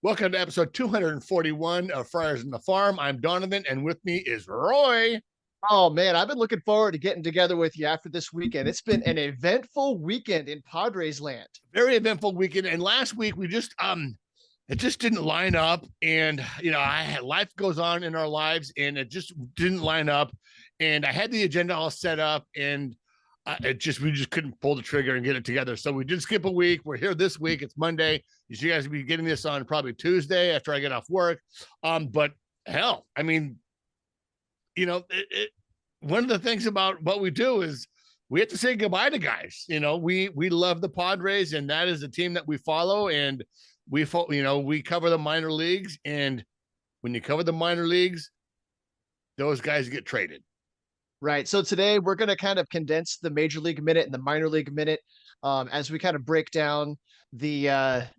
Welcome to episode 241 of Friars in the Farm. I'm Donovan, and with me is Roy. Oh man, I've been looking forward to getting together with you after this weekend. It's been an eventful weekend in Padres land. Very eventful weekend. And last week we just it just didn't line up. And life goes on in our lives, and it just didn't line up. And I had the agenda all set up, and we just couldn't pull the trigger and get it together. So we did skip a week. We're here this week. It's Monday. You guys will be getting this on probably Tuesday after I get off work. But hell, I mean, one of the things about what we do is we have to say goodbye to guys. We love the Padres, and that is the team that we follow. And we cover the minor leagues. And when you cover the minor leagues, those guys get traded. Right. So today we're going to kind of condense the Major League Minute and the Minor League Minute as we kind of break down the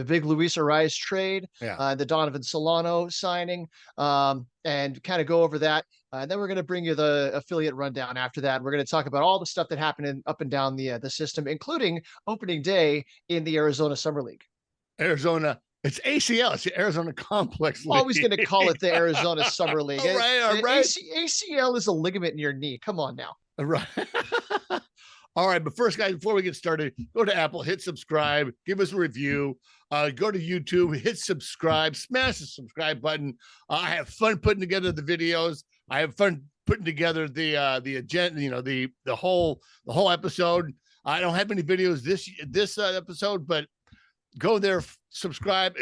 big Luis Arraez trade, the Donovan Solano signing, and kind of go over that. And then we're going to bring you the affiliate rundown after that. We're going to talk about all the stuff that happened up and down the system, including opening day in the Arizona Summer League. Arizona. It's ACL. It's the Arizona Complex League. Always going to call it the Arizona Summer League. All right. ACL is a ligament in your knee. Come on now. All right. All right. But first, guys, before we get started, go to Apple, hit subscribe, give us a review. Go to YouTube, hit subscribe, smash the subscribe button. I have fun putting together the videos. I have fun putting together the agenda, the whole episode. I don't have any videos this episode, but go there, subscribe.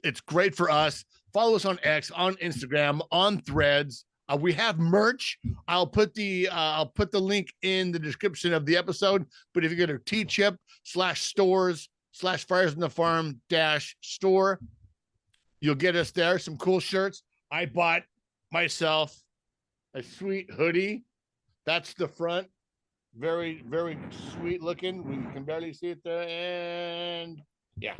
It's great for us. Follow us on X, on Instagram, on Threads. We have merch. I'll put the link in the description of the episode. But if you go to tchip/stores/Friars in the Farm -store, you'll get us there. Some cool shirts. I bought myself a sweet hoodie. That's the front. Very, very sweet looking. We can barely see it there. And yeah.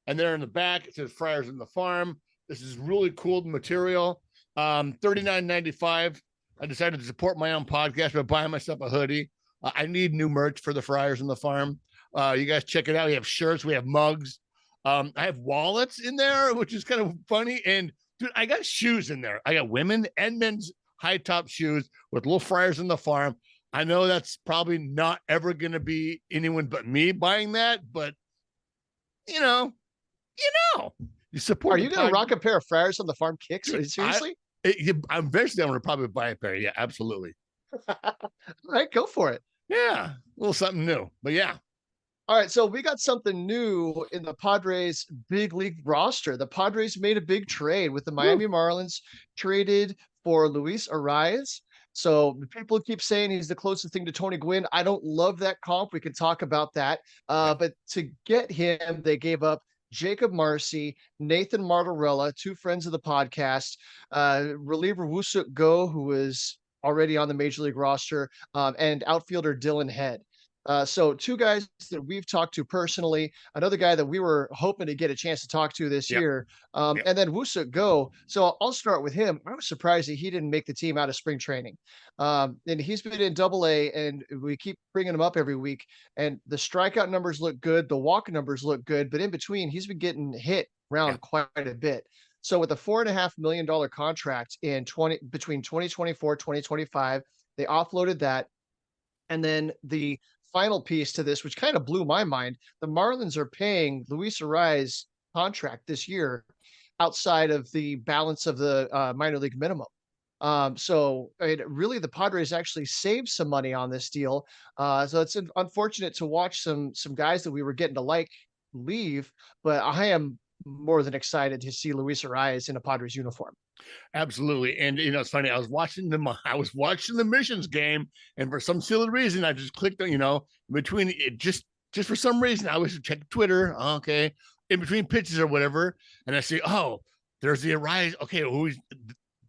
And there in the back, it says Friars in the Farm. This is really cool material. $39.95. I decided to support my own podcast by buying myself a hoodie. I need new merch for the Friars in the Farm. You guys check it out. We have shirts. We have mugs. I have wallets in there, which is kind of funny. And dude, I got shoes in there. I got women and men's high top shoes with little Friars in the Farm. I know that's probably not ever going to be anyone but me buying that, but you support. Are you going to rock a pair of Friars on the Farm kicks? Seriously? I'm eventually going to probably buy a pair. Yeah, absolutely. All right, go for it. Yeah, a little something new, but yeah. All right, so we got something new in the Padres big league roster. The Padres made a big trade with the Miami Marlins, traded for Luis Arraez. So people keep saying he's the closest thing to Tony Gwynn. I don't love that comp. We can talk about that. But to get him, they gave up Jacob Marcy, Nathan Martorella, two friends of the podcast, reliever Woo-Suk Go, who is already on the Major League roster, and outfielder Dylan Head. So two guys that we've talked to personally, another guy that we were hoping to get a chance to talk to this year, and then Woo-Suk Go. So I'll start with him. I was surprised that he didn't make the team out of spring training. And he's been in Double-A, and we keep bringing him up every week. And the strikeout numbers look good. The walk numbers look good. But in between, he's been getting hit around quite a bit. So with a $4.5 million contract between 2024, 2025, they offloaded that. And then the final piece to this, which kind of blew my mind, the Marlins are paying Luis Arraez contract this year outside of the balance of the minor league minimum. So really the Padres actually saved some money on this deal. So it's unfortunate to watch some guys that we were getting to like leave, but I am more than excited to see Luis Arraez in a Padres uniform. Absolutely. And it's funny, I was watching the Missions game, and for some silly reason I just clicked on, between it, just for some reason I was checking Twitter, okay, in between pitches or whatever, and I see, there's the Arraez. Okay,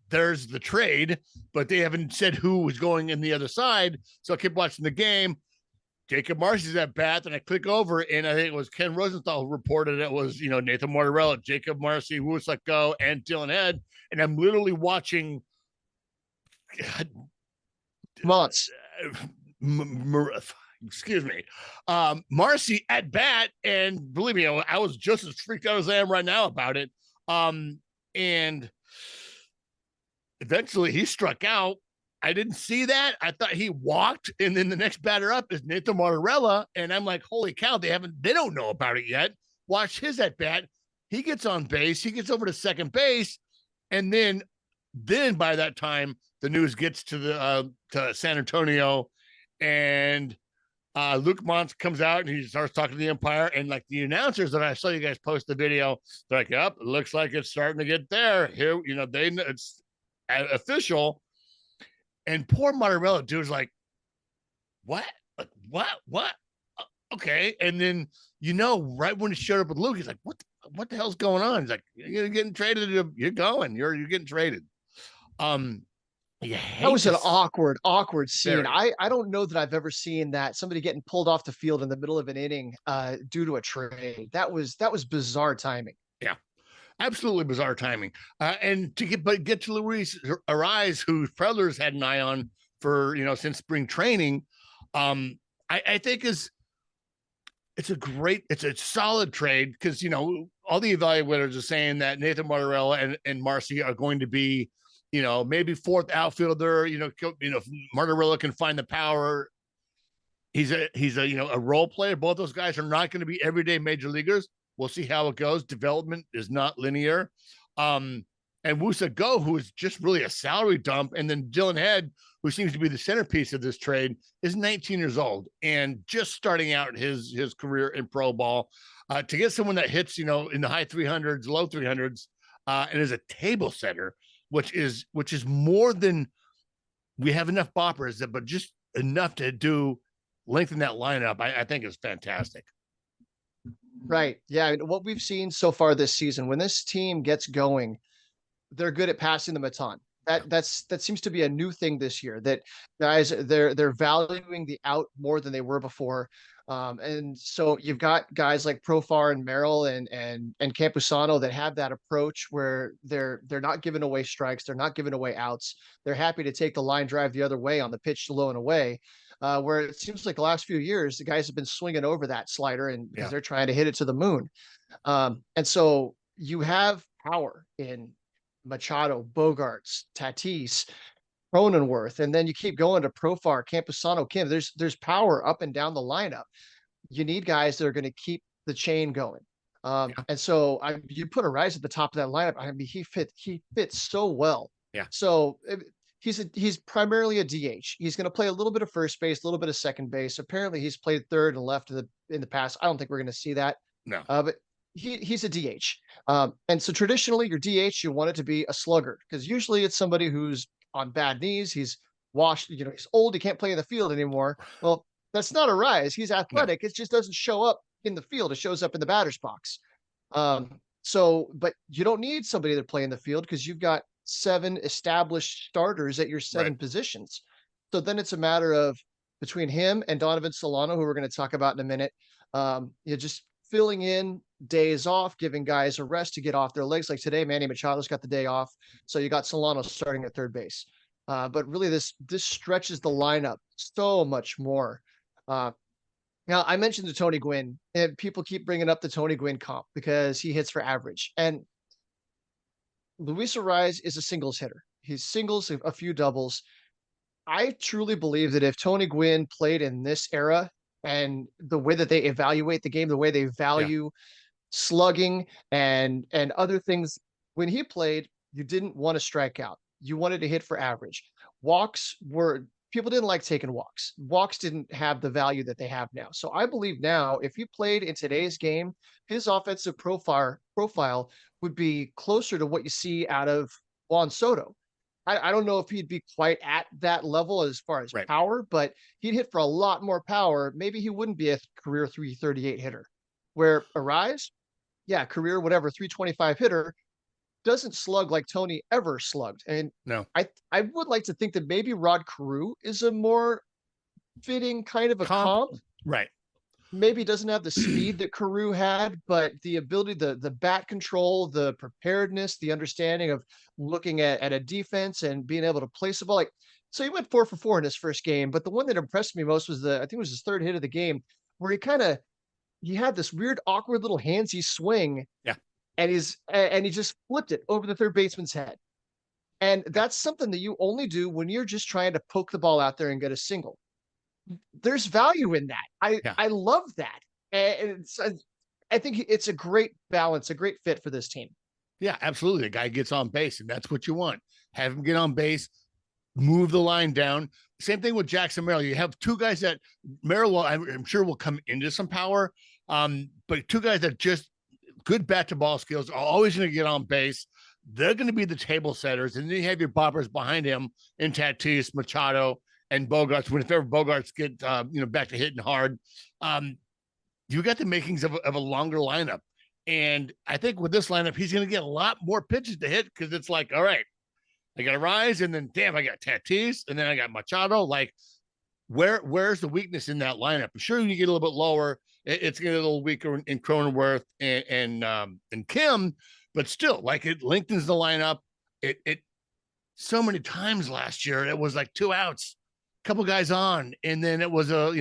there's the trade, but they haven't said who was going in the other side. So I kept watching the game. Jacob Marcy's at bat, and I click over, and I think it was Ken Rosenthal who reported it was, Nathan Martorella, Jacob Marcy, Woo-Suk Go, and Dylan Head. And I'm literally watching months. excuse me, Marcy at bat, and believe me, I was just as freaked out as I am right now about it. And eventually he struck out. I didn't see that. I thought he walked, and then the next batter up is Nathan Martorella, and I'm like, holy cow, they don't know about it yet. Watch his at bat. He gets on base. He gets over to second base, and then by that time the news gets to San Antonio, and Luke Montz comes out and he starts talking to the umpire, and like the announcers that I saw you guys post the video, they're like, "Yep, it looks like it's starting to get there." Here, it's official. And poor Martorella dude's like, what? Like, what? Okay. And then, right when he showed up with Luke, he's like, what the hell's going on? He's like, you're getting traded. You're getting traded. That was an awkward scene. I don't know that I've ever seen that, somebody getting pulled off the field in the middle of an inning due to a trade. That was bizarre timing. Yeah. Absolutely bizarre timing. And to get to Luis Arraez, who Predators had an eye on for, since spring training, I think it's a solid trade because, all the evaluators are saying that Nathan Martorella and Marcy are going to be, maybe fourth outfielder, Martorella can find the power. He's a role player. Both those guys are not going to be everyday major leaguers. We'll see how it goes. Development is not linear. And Wusa Go, who is just really a salary dump. And then Dylan Head, who seems to be the centerpiece of this trade, is 19 years old and just starting out his career in pro ball. To get someone that hits, in the high 300s, low 300s, and is a table setter, which is more than we have enough boppers, but just enough to lengthen that lineup, I think is fantastic. Right. Yeah. What we've seen so far this season, when this team gets going, they're good at passing the baton. That seems to be a new thing this year, that guys, they're valuing the out more than they were before. And so you've got guys like Profar and Merrill and Campusano that have that approach where they're not giving away strikes. They're not giving away outs. They're happy to take the line drive the other way on the pitch to low and away. Where it seems like the last few years, the guys have been swinging over that slider and because they're trying to hit it to the moon. And so you have power in Machado, Bogarts, Tatis, Cronenworth, and then you keep going to Profar, Campusano, Kim. There's power up and down the lineup. You need guys that are going to keep the chain going. And so you put Arraez at the top of that lineup. I mean, he fits so well. Yeah. So he's primarily a DH. He's going to play a little bit of first base, a little bit of second base. Apparently, he's played third and left in the past. I don't think we're going to see that. No. But he's a DH. And so traditionally, your DH, you want it to be a slugger because usually it's somebody who's on bad knees. He's washed. He's old. He can't play in the field anymore. Well, that's not Arraez. He's athletic. No. It just doesn't show up in the field. It shows up in the batter's box. But you don't need somebody to play in the field because you've got 7 established starters at your 7 positions. So then it's a matter of between him and Donovan Solano, who we're going to talk about in a minute, just filling in days off, giving guys a rest to get off their legs. Like today, Manny Machado's got the day off. So you got Solano starting at third base. But really this stretches the lineup so much more. Now, I mentioned the Tony Gwynn, and people keep bringing up the Tony Gwynn comp because he hits for average. And Luis Arraez is a singles hitter. He's singles, a few doubles. I truly believe that if Tony Gwynn played in this era and the way that they evaluate the game, the way they value slugging and other things, when he played, you didn't want to strike out. You wanted to hit for average. People didn't like taking walks. Walks didn't have the value that they have now. So I believe now, if he played in today's game, his offensive profile would be closer to what you see out of Juan Soto. I don't know if he'd be quite at that level as far as power, but he'd hit for a lot more power. Maybe he wouldn't be a career 338 hitter. Where Arraez, career whatever 325 hitter, doesn't slug like Tony ever slugged. And no, I would like to think that maybe Rod Carew is a more fitting kind of a comp. Right. Maybe doesn't have the speed that Carew had, but the ability, the bat control, the preparedness, the understanding of looking at a defense and being able to place a ball. Like So he went 4 for 4 in his first game, but the one that impressed me most was I think it was his third hit of the game, where he had this weird, awkward little handsy swing, Yeah. and he just flipped it over the third baseman's head. And Yeah. that's something that you only do when you're just trying to poke the ball out there and get a single. There's value in that. Yeah. I love that. And I think it's a great balance, a great fit for this team. Yeah, absolutely. The guy gets on base, and that's what you want. Have him get on base, move the line down. Same thing with Jackson Merrill. You have two guys that Merrill, I'm sure, will come into some power, but two guys that just good bat to ball skills are always going to get on base. They're going to be the table setters, and then you have your boppers behind him in Tatis, Machado, and Bogarts. Whenever Bogarts get back to hitting hard, you got the makings of a longer lineup. And I think with this lineup, he's going to get a lot more pitches to hit because it's like, all right, I got Arraez, and then damn, I got Tatis, and then I got Machado. Like, where's the weakness in that lineup? Sure, you get a little bit lower, it's going to get a little weaker in Cronenworth and Kim, but still, like, it lengthens the lineup. It so many times last year it was like 2 outs, a couple guys on, and then it was a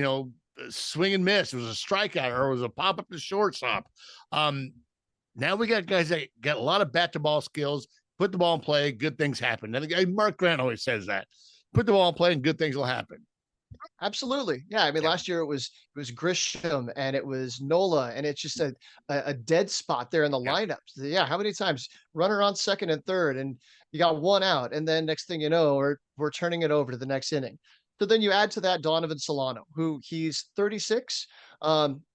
swing and miss. It was a strikeout, or it was a pop up to shortstop. Now we got guys that got a lot of bat to ball skills. Put the ball in play, good things happen. And Mark Grant always says that. Put the ball in play, and good things will happen. Absolutely. Yeah. I mean, last year it was Grisham and it was Nola, and it's just a dead spot there in the lineups. Yeah. How many times runner on second and third, and you got 1 out, and then next thing you know, we're turning it over to the next inning. So then you add to that Donovan Solano, who he's 36.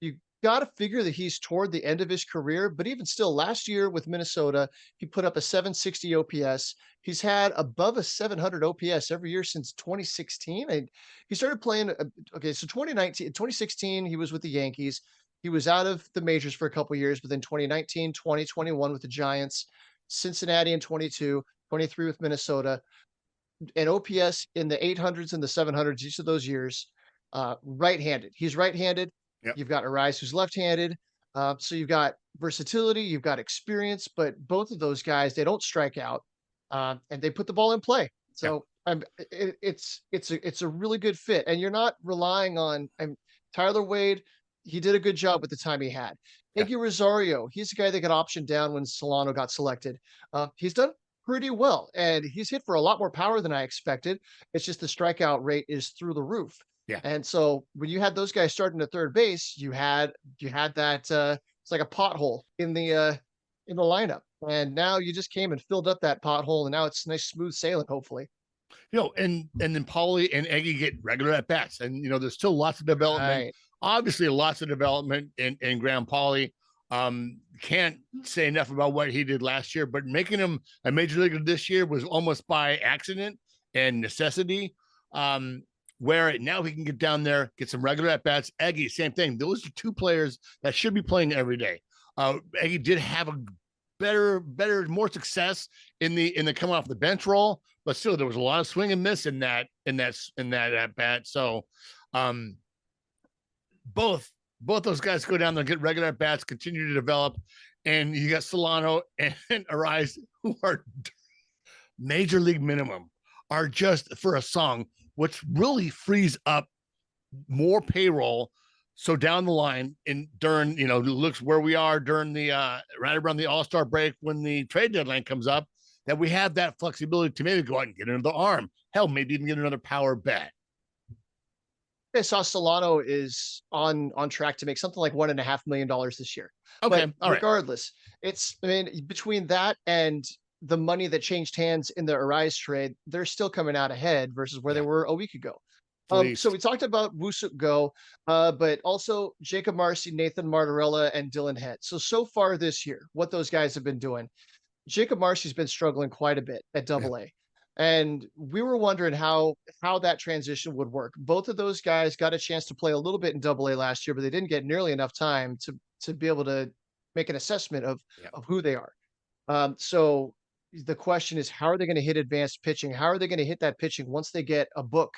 You got to figure that he's toward the end of his career, but even still, last year with Minnesota, he put up a 760 OPS. He's had above a 700 OPS every year since 2016. And he started playing. So 2016, he was with the Yankees. He was out of the majors for a couple of years, but then 2019, 2021 with the Giants, Cincinnati in 22, 23 with Minnesota, and OPS in the 800s and the 700s each of those years. Right-handed. He's right-handed. Yep. You've got Arraez, who's left-handed. So you've got versatility, you've got experience, but both of those guys, they don't strike out, and they put the ball in play. So it's a really good fit, and you're not relying on Tyler Wade. He did a good job with the time he had. Iggy Rosario, he's the guy that got optioned down when Solano got selected. He's done pretty well, and he's hit for a lot more power than I expected. It's just the strikeout rate is through the roof. Yeah. And so when you had those guys starting at third base, you had that it's like a pothole in the lineup. And now you just came and filled up that pothole, and now it's nice smooth sailing, hopefully. And then Paulie and Eggy get regular at bats, and there's still lots of development. Right. Obviously, lots of development in Graham Paulie. Can't say enough about what he did last year, but making him a major leaguer this year was almost by accident and necessity. Where now he can get down there, get some regular at bats. Eggy, same thing. Those are two players that should be playing every day. Eggy did have a better, more success in the coming off the bench role, but still there was a lot of swing and miss in that at bat. So, both those guys go down there, get regular at bats, continue to develop, and you got Solano and Arraez, who are major league minimum, are just for a song, which really frees up more payroll. So down the line, and during looks where we are during the right around the All-Star break when the trade deadline comes up, that we have that flexibility to maybe go out and get another arm. Hell, maybe even get another power bat. I saw Solano is on track to make something like $1.5 million this year. Okay, but all regardless, between that and the money that changed hands in the Arraez trade, they're still coming out ahead versus where they were a week ago. So we talked about Wusuk Go, but also Jacob Marcy, Nathan Martorella, and Dylan Head. So far this year, what those guys have been doing. Jacob Marcy's been struggling quite a bit at Double-A. And we were wondering how that transition would work. Both of those guys got a chance to play a little bit in Double-A last year, but they didn't get nearly enough time to be able to make an assessment of who they are. So the question is, how are they going to hit advanced pitching? How are they going to hit that pitching once they get a book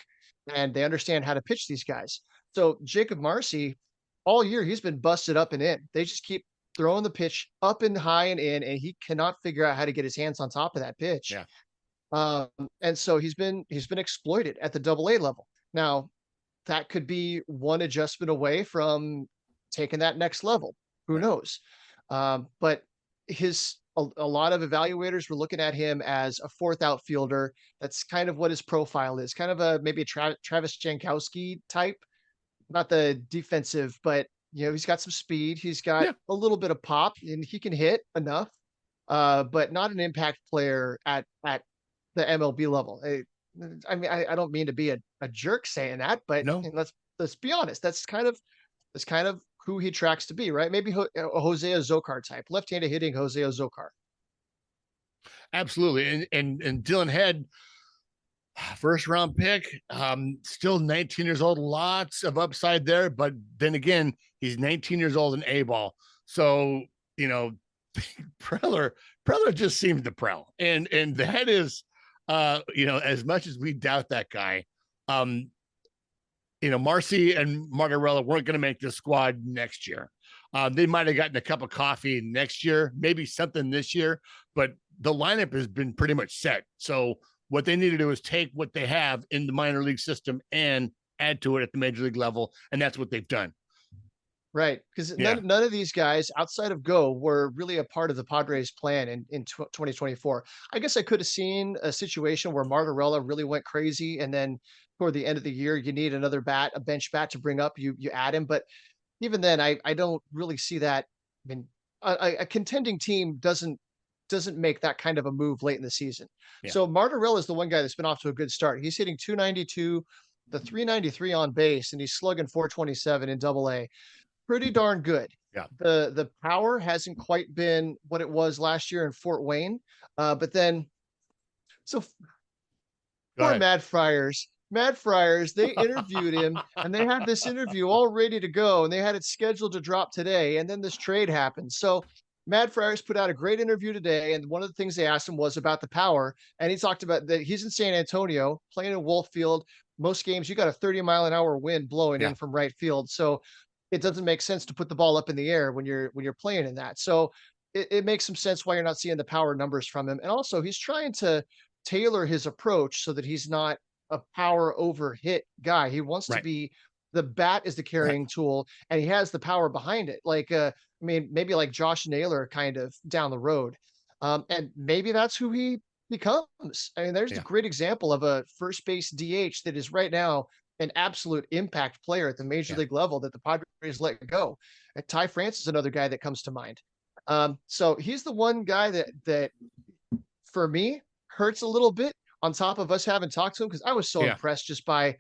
and they understand how to pitch these guys? So Jacob Marcy, all year, he's been busted up and in. They just keep throwing the pitch up and high and in, and he cannot figure out how to get his hands on top of that pitch. Yeah. And so he's been exploited at the AA level. Now, that could be one adjustment away from taking that next level. Who knows? But a lot of evaluators were looking at him as a fourth outfielder. That's kind of what his profile is. Kind of maybe a Travis Jankowski type, not the defensive, but he's got some speed. He's got a little bit of pop, and he can hit enough, but not an impact player at the MLB level. I mean, I don't mean to be a jerk saying that, but No. Let's be honest. That's kind of who he tracks to be, right? Maybe a Jose Azocar type, left-handed hitting Jose Azocar. Absolutely. And Dylan Head, first round pick, still 19 years old, lots of upside there. But then again, he's 19 years old in A-ball. So, Preller just seems to prell. And the Head is, as much as we doubt that guy, Marcy and Margarella weren't going to make this squad next year. They might have gotten a cup of coffee next year, maybe something this year, but the lineup has been pretty much set. So what they need to do is take what they have in the minor league system and add to it at the major league level. And that's what they've done. Right. Because none of these guys outside of Go were really a part of the Padres plan in 2024. I guess I could have seen a situation where Margarella really went crazy, and then toward the end of the year, you need another bat, a bench bat to bring up. You add him. But even then, I don't really see that. I mean, a contending team doesn't make that kind of a move late in the season. Yeah. So Margarella is the one guy that's been off to a good start. He's hitting 292, the 393 on base, and he's slugging 427 in AA. Pretty darn good. Yeah. The power hasn't quite been what it was last year in Fort Wayne. But then, so poor MadFriars, they interviewed him, and they had this interview all ready to go, and they had it scheduled to drop today. And then this trade happened. So MadFriars put out a great interview today. And one of the things they asked him was about the power. And he talked about that he's in San Antonio playing in Wolf Field. Most games, you got a 30-mile-an-hour wind blowing in from right field. So it doesn't make sense to put the ball up in the air when you're playing in that. So it makes some sense why you're not seeing the power numbers from him. And also he's trying to tailor his approach so that he's not a power over hit guy. He wants to be, the bat is the carrying tool, and he has the power behind it. Like, maybe like Josh Naylor kind of down the road. And maybe that's who he becomes. I mean, there's a great example of a first base DH that is right now an absolute impact player at the major league level that the Padres let go. And Ty France is another guy that comes to mind. So he's the one guy that for me hurts a little bit, on top of us having talked to him, because I was so impressed just by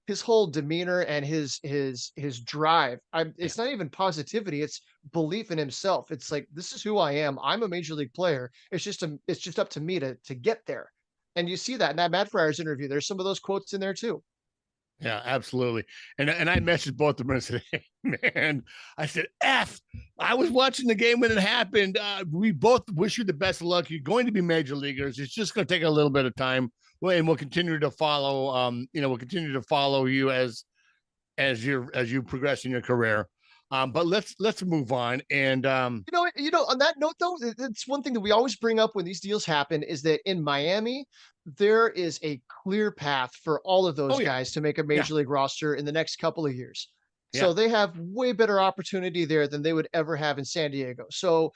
his whole demeanor and his drive. It's not even positivity, it's belief in himself. It's like, this is who I am. I'm a major league player. It's just up to me to get there. And you see that in that MadFriars interview. There's some of those quotes in there too. Yeah, absolutely. And I messaged both of them and said, hey, man, I said, I was watching the game when it happened. We both wish you the best of luck. You're going to be major leaguers. It's just going to take a little bit of time. And we'll continue to follow, we'll continue to follow you as you progress in your career. But let's move on. And on that note, though, it's one thing that we always bring up when these deals happen is that in Miami, there is a clear path for all of those guys to make a major league roster in the next couple of years. So they have way better opportunity there than they would ever have in San Diego. So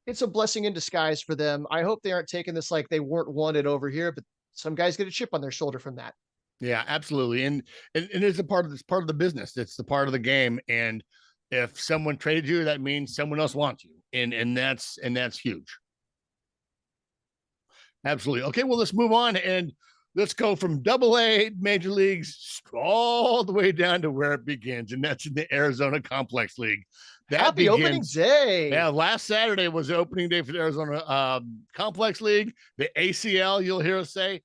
it's a blessing in disguise for them. I hope they aren't taking this like they weren't wanted over here, but some guys get a chip on their shoulder from that. Yeah, absolutely. And it's part of the business. It's the part of the game. And if someone traded you, that means someone else wants you. And that's huge. Absolutely. Okay, well, let's move on and let's go from AA major leagues all the way down to where it begins, and that's in the Arizona Complex League. Happy opening day. Yeah, last Saturday was the opening day for the Arizona Complex League. The ACL, you'll hear us say.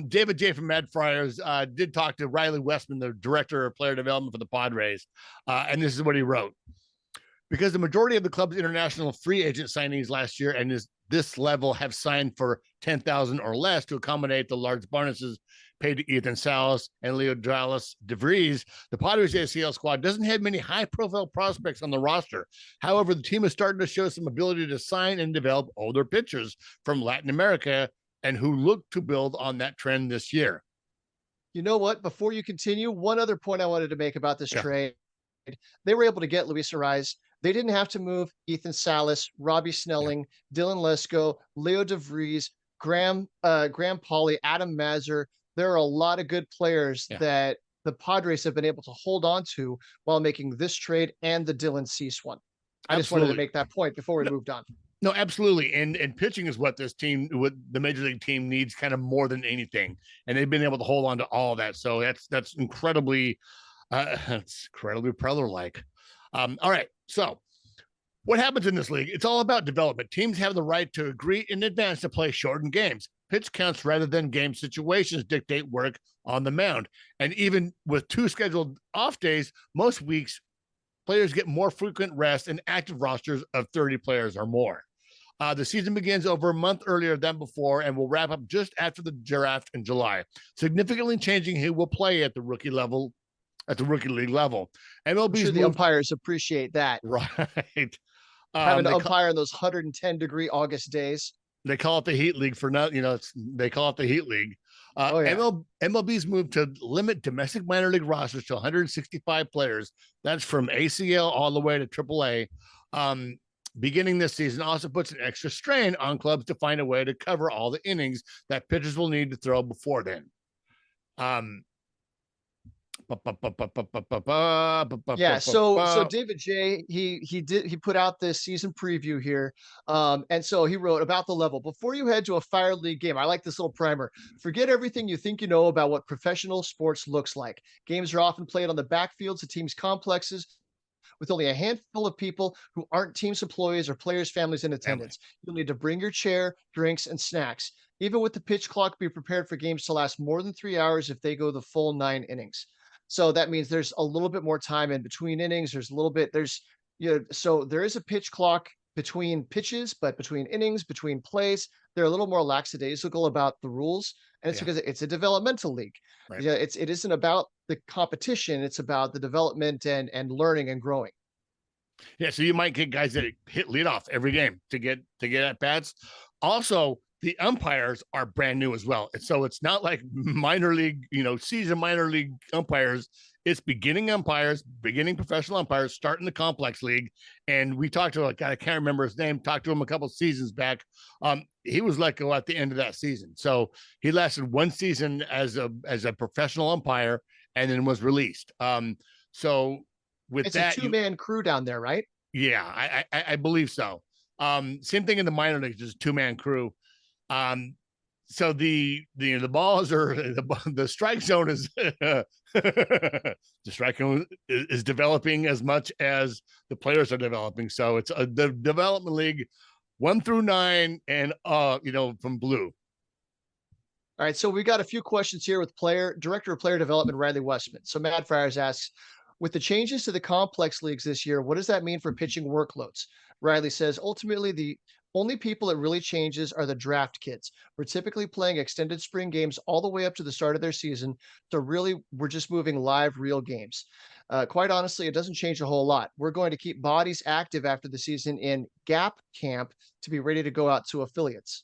David J. from MadFriars did talk to Riley Westman, the director of player development for the Padres, and this is what he wrote. Because the majority of the club's international free agent signees last year and this level have signed for $10,000 or less to accommodate the large bonuses paid to Ethan Salas and Leo Dallas DeVries, the Padres ACL squad doesn't have many high-profile prospects on the roster. However, the team is starting to show some ability to sign and develop older pitchers from Latin America and who look to build on that trend this year. You know what? Before you continue, one other point I wanted to make about this Yeah. trade. They were able to get Luis Arraez. They didn't have to move Ethan Salas, Robbie Snelling, Dylan Lesko, Leo DeVries, Graham Pauly, Adam Mazur. There are a lot of good players that the Padres have been able to hold on to while making this trade and the Dylan Cease one. I just wanted to make that point before we moved on. No, absolutely. And pitching is what this team, what the major league team needs kind of more than anything. And they've been able to hold on to all of that. So that's incredibly, it's incredibly Preller-like. All right. So what happens in this league? It's all about development. Teams have the right to agree in advance to play shortened games. Pitch counts rather than game situations dictate work on the mound. And even with 2 scheduled off days, most weeks, players get more frequent rest and active rosters of 30 players or more. The season begins over a month earlier than before and will wrap up just after the draft in July, significantly changing who will play at the rookie level, at the rookie league level. MLB's the umpires appreciate that. Right. Having to umpire in those 110-degree August days. They call it the Heat League for not, they call it the Heat League. MLB's move to limit domestic minor league rosters to 165 players. That's from ACL all the way to AAA. Beginning this season also puts an extra strain on clubs to find a way to cover all the innings that pitchers will need to throw before then. So David J, he put out this season preview here. And so he wrote about the level. Before you head to a fire league game, I like this little primer. Forget everything you think you know about what professional sports looks like. Games are often played on the backfields of teams' complexes with only a handful of people who aren't team's employees or players' families in attendance. You'll need to bring your chair, drinks, and snacks. Even with the pitch clock, be prepared for games to last more than 3 hours if they go the full 9 innings. So that means there's a little bit more time in between innings. So there is a pitch clock between pitches, but between innings, between plays, they're a little more lackadaisical about the rules. And it's because it's a developmental league. Right. It isn't about the competition. It's about the development and learning and growing. Yeah. So you might get guys that hit leadoff every game to get at bats. Also, the umpires are brand new as well. And so it's not like minor league, seasoned minor league umpires. It's beginning umpires, beginning professional umpires starting the complex league. And we talked to a guy, I can't remember his name, talked to him a couple of seasons back. He was let go at the end of that season. So he lasted 1 season as a professional umpire and then was released. So with it's that, a 2-man crew down there, right? Yeah, I believe so. Same thing in the minor leagues, just a 2-man crew. So the balls are the strike zone is the strike zone is developing as much as the players are developing. So it's the development league 1 through 9 and from blue. All right, so we got a few questions here with Director of Player Development, Riley Westman. So MadFriars asks, with the changes to the complex leagues this year, what does that mean for pitching workloads? Riley says, ultimately, the only people it really changes are the draft kids. We're typically playing extended spring games all the way up to the start of their season. So really, we're just moving live, real games. Quite honestly, it doesn't change a whole lot. We're going to keep bodies active after the season in gap camp to be ready to go out to affiliates.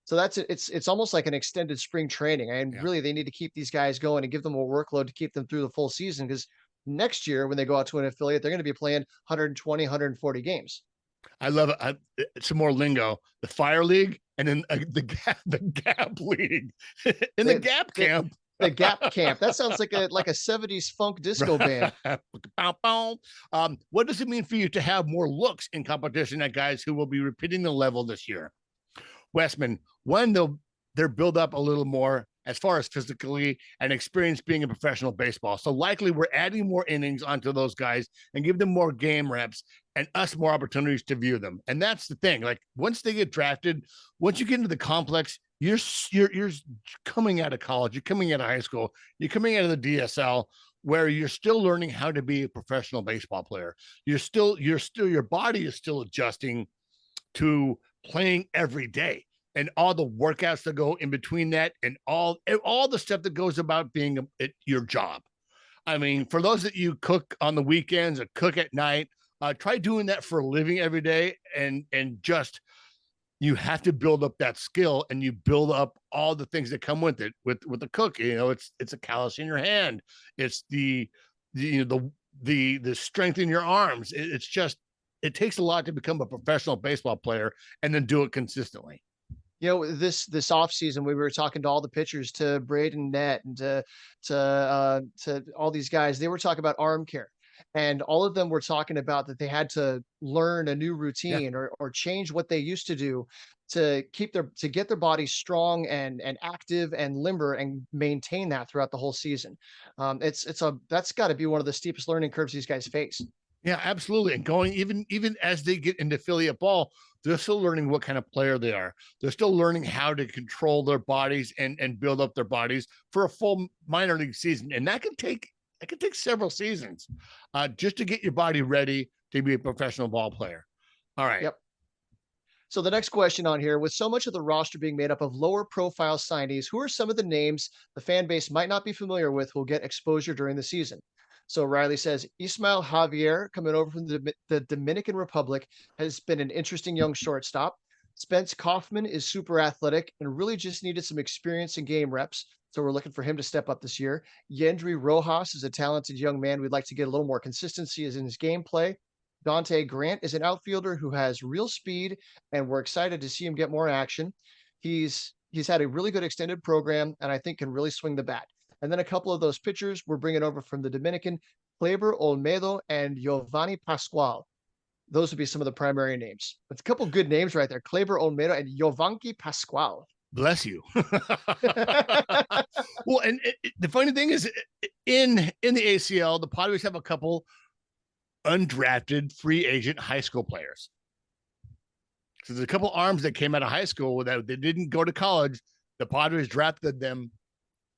So it's almost like an extended spring training. And really, they need to keep these guys going and give them a workload to keep them through the full season, because next year, when they go out to an affiliate, they're going to be playing 120, 140 games. I love it. Some more lingo. The fire league and then the gap league in the gap camp. The gap camp. That sounds like a 70s funk disco band. What does it mean for you to have more looks in competition at guys who will be repeating the level this year? Westman, one, they're built up a little more as far as physically and experience being in professional baseball. So likely we're adding more innings onto those guys and give them more game reps and us more opportunities to view them. And that's the thing. Like once they get drafted, once you get into the complex, you're coming out of college, you're coming out of high school, you're coming out of the DSL, where you're still learning how to be a professional baseball player. Your body is still adjusting to playing every day. And all the workouts that go in between that and all the stuff that goes about being your job. I mean, for those that you cook on the weekends or cook at night, try doing that for a living every day and just you have to build up that skill, and you build up all the things that come with it. With the cook, it's a callus in your hand. It's the strength in your arms. It's just, it takes a lot to become a professional baseball player and then do it consistently. This off season, we were talking to all the pitchers, to Braden Nett and to all these guys. They were talking about arm care, and all of them were talking about that they had to learn a new routine or change what they used to do to get their body strong and active and limber and maintain that throughout the whole season. That's got to be one of the steepest learning curves these guys face. Yeah, absolutely. And going even as they get into affiliate ball, they're still learning what kind of player they are. They're still learning how to control their bodies and build up their bodies for a full minor league season. And that can take several seasons just to get your body ready to be a professional ball player. All right. Yep. So the next question on here, with so much of the roster being made up of lower profile signees, who are some of the names the fan base might not be familiar with who will get exposure during the season? So Riley says Ismael Javier, coming over from the Dominican Republic, has been an interesting young shortstop. Spence Kaufman is super athletic and really just needed some experience in game reps. So we're looking for him to step up this year. Yendry Rojas is a talented young man. We'd like to get a little more consistency in his gameplay. Dante Grant is an outfielder who has real speed, and we're excited to see him get more action. He's had a really good extended program, and I think can really swing the bat. And then a couple of those pitchers we're bringing over from the Dominican, Kleber Olmedo and Giovanni Pascual. Those would be some of the primary names. It's a couple good names right there. Kleber Olmedo and Giovanni Pascual. Bless you. Well, and the funny thing is, in the ACL, the Padres have a couple undrafted free agent high school players. So there's a couple arms that came out of high school that they didn't go to college. The Padres drafted them,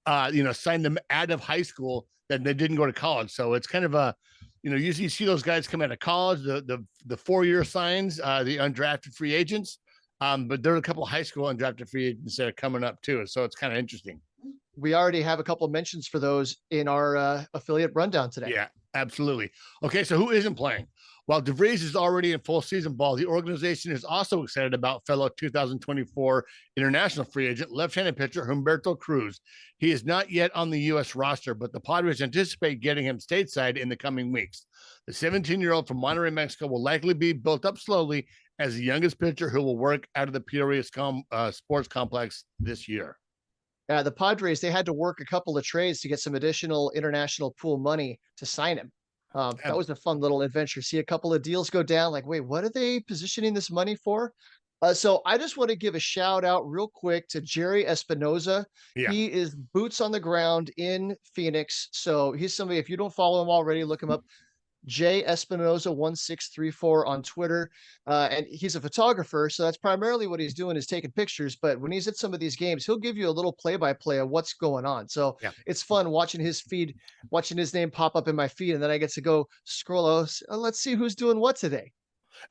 signed them out of high school, that they didn't go to college. So it's kind of a, usually you see those guys come out of college, the 4-year signs, the undrafted free agents. But there are a couple of high school undrafted free agents that are coming up too. So it's kind of interesting. We already have a couple of mentions for those in our affiliate rundown today. Yeah, absolutely. Okay, so who isn't playing? While DeVries is already in full season ball, the organization is also excited about fellow 2024 international free agent, left-handed pitcher Humberto Cruz. He is not yet on the U.S. roster, but the Padres anticipate getting him stateside in the coming weeks. The 17-year-old from Monterrey, Mexico, will likely be built up slowly as the youngest pitcher who will work out of the Peoria Sports Complex this year. The Padres, they had to work a couple of trades to get some additional international pool money to sign him. That was a fun little adventure. See a couple of deals go down, like, wait, what are they positioning this money for? So I just want to give a shout out real quick to Jerry Espinoza. Yeah. He is boots on the ground in Phoenix. So he's somebody, if you don't follow him already, look him up. J Espinoza 1634 on Twitter. And he's a photographer. So that's primarily what he's doing, is taking pictures. But when he's at some of these games, he'll give you a little play-by-play of what's going on. So It's fun watching his feed, watching his name pop up in my feed. And then I get to go scroll. Let's see who's doing what today.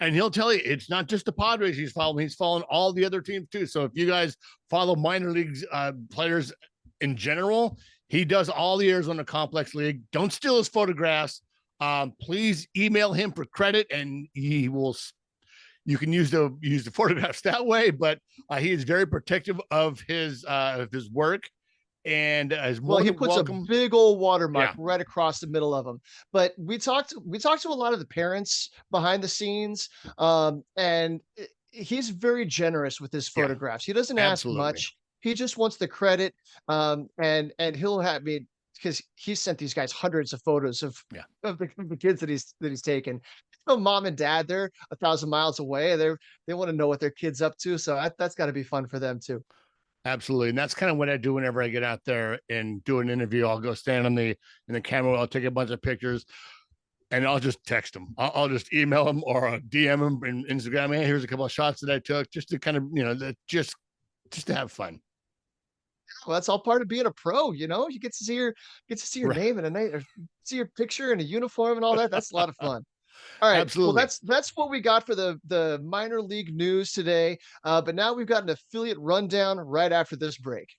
And he'll tell you, it's not just the Padres he's following all the other teams too. So if you guys follow minor leagues players in general, he does all the Arizona Complex League. Don't steal his photographs. Please email him for credit, and he will. You can use the photographs that way, but he is very protective of his work, and he puts a big old watermark right across the middle of him. But we talked to a lot of the parents behind the scenes, and he's very generous with his photographs. He doesn't ask much. He just wants the credit, and he'll have me, because he sent these guys hundreds of photos of the kids that he's taken. So mom and dad, they're 1,000 miles away. They want to know what their kid's up to. So that's got to be fun for them too. Absolutely. And that's kind of what I do whenever I get out there and do an interview. I'll go stand in the camera. I'll take a bunch of pictures, and I'll just text them. I'll just email them or DM them in Instagram. Hey, here's a couple of shots that I took, just to kind of, just to have fun. Well, that's all part of being a pro. You get to see your name in a night, or see your picture in a uniform and all that. That's a lot of fun. All right. Absolutely. Well, that's what we got for the minor league news today. But now we've got an affiliate rundown right after this break.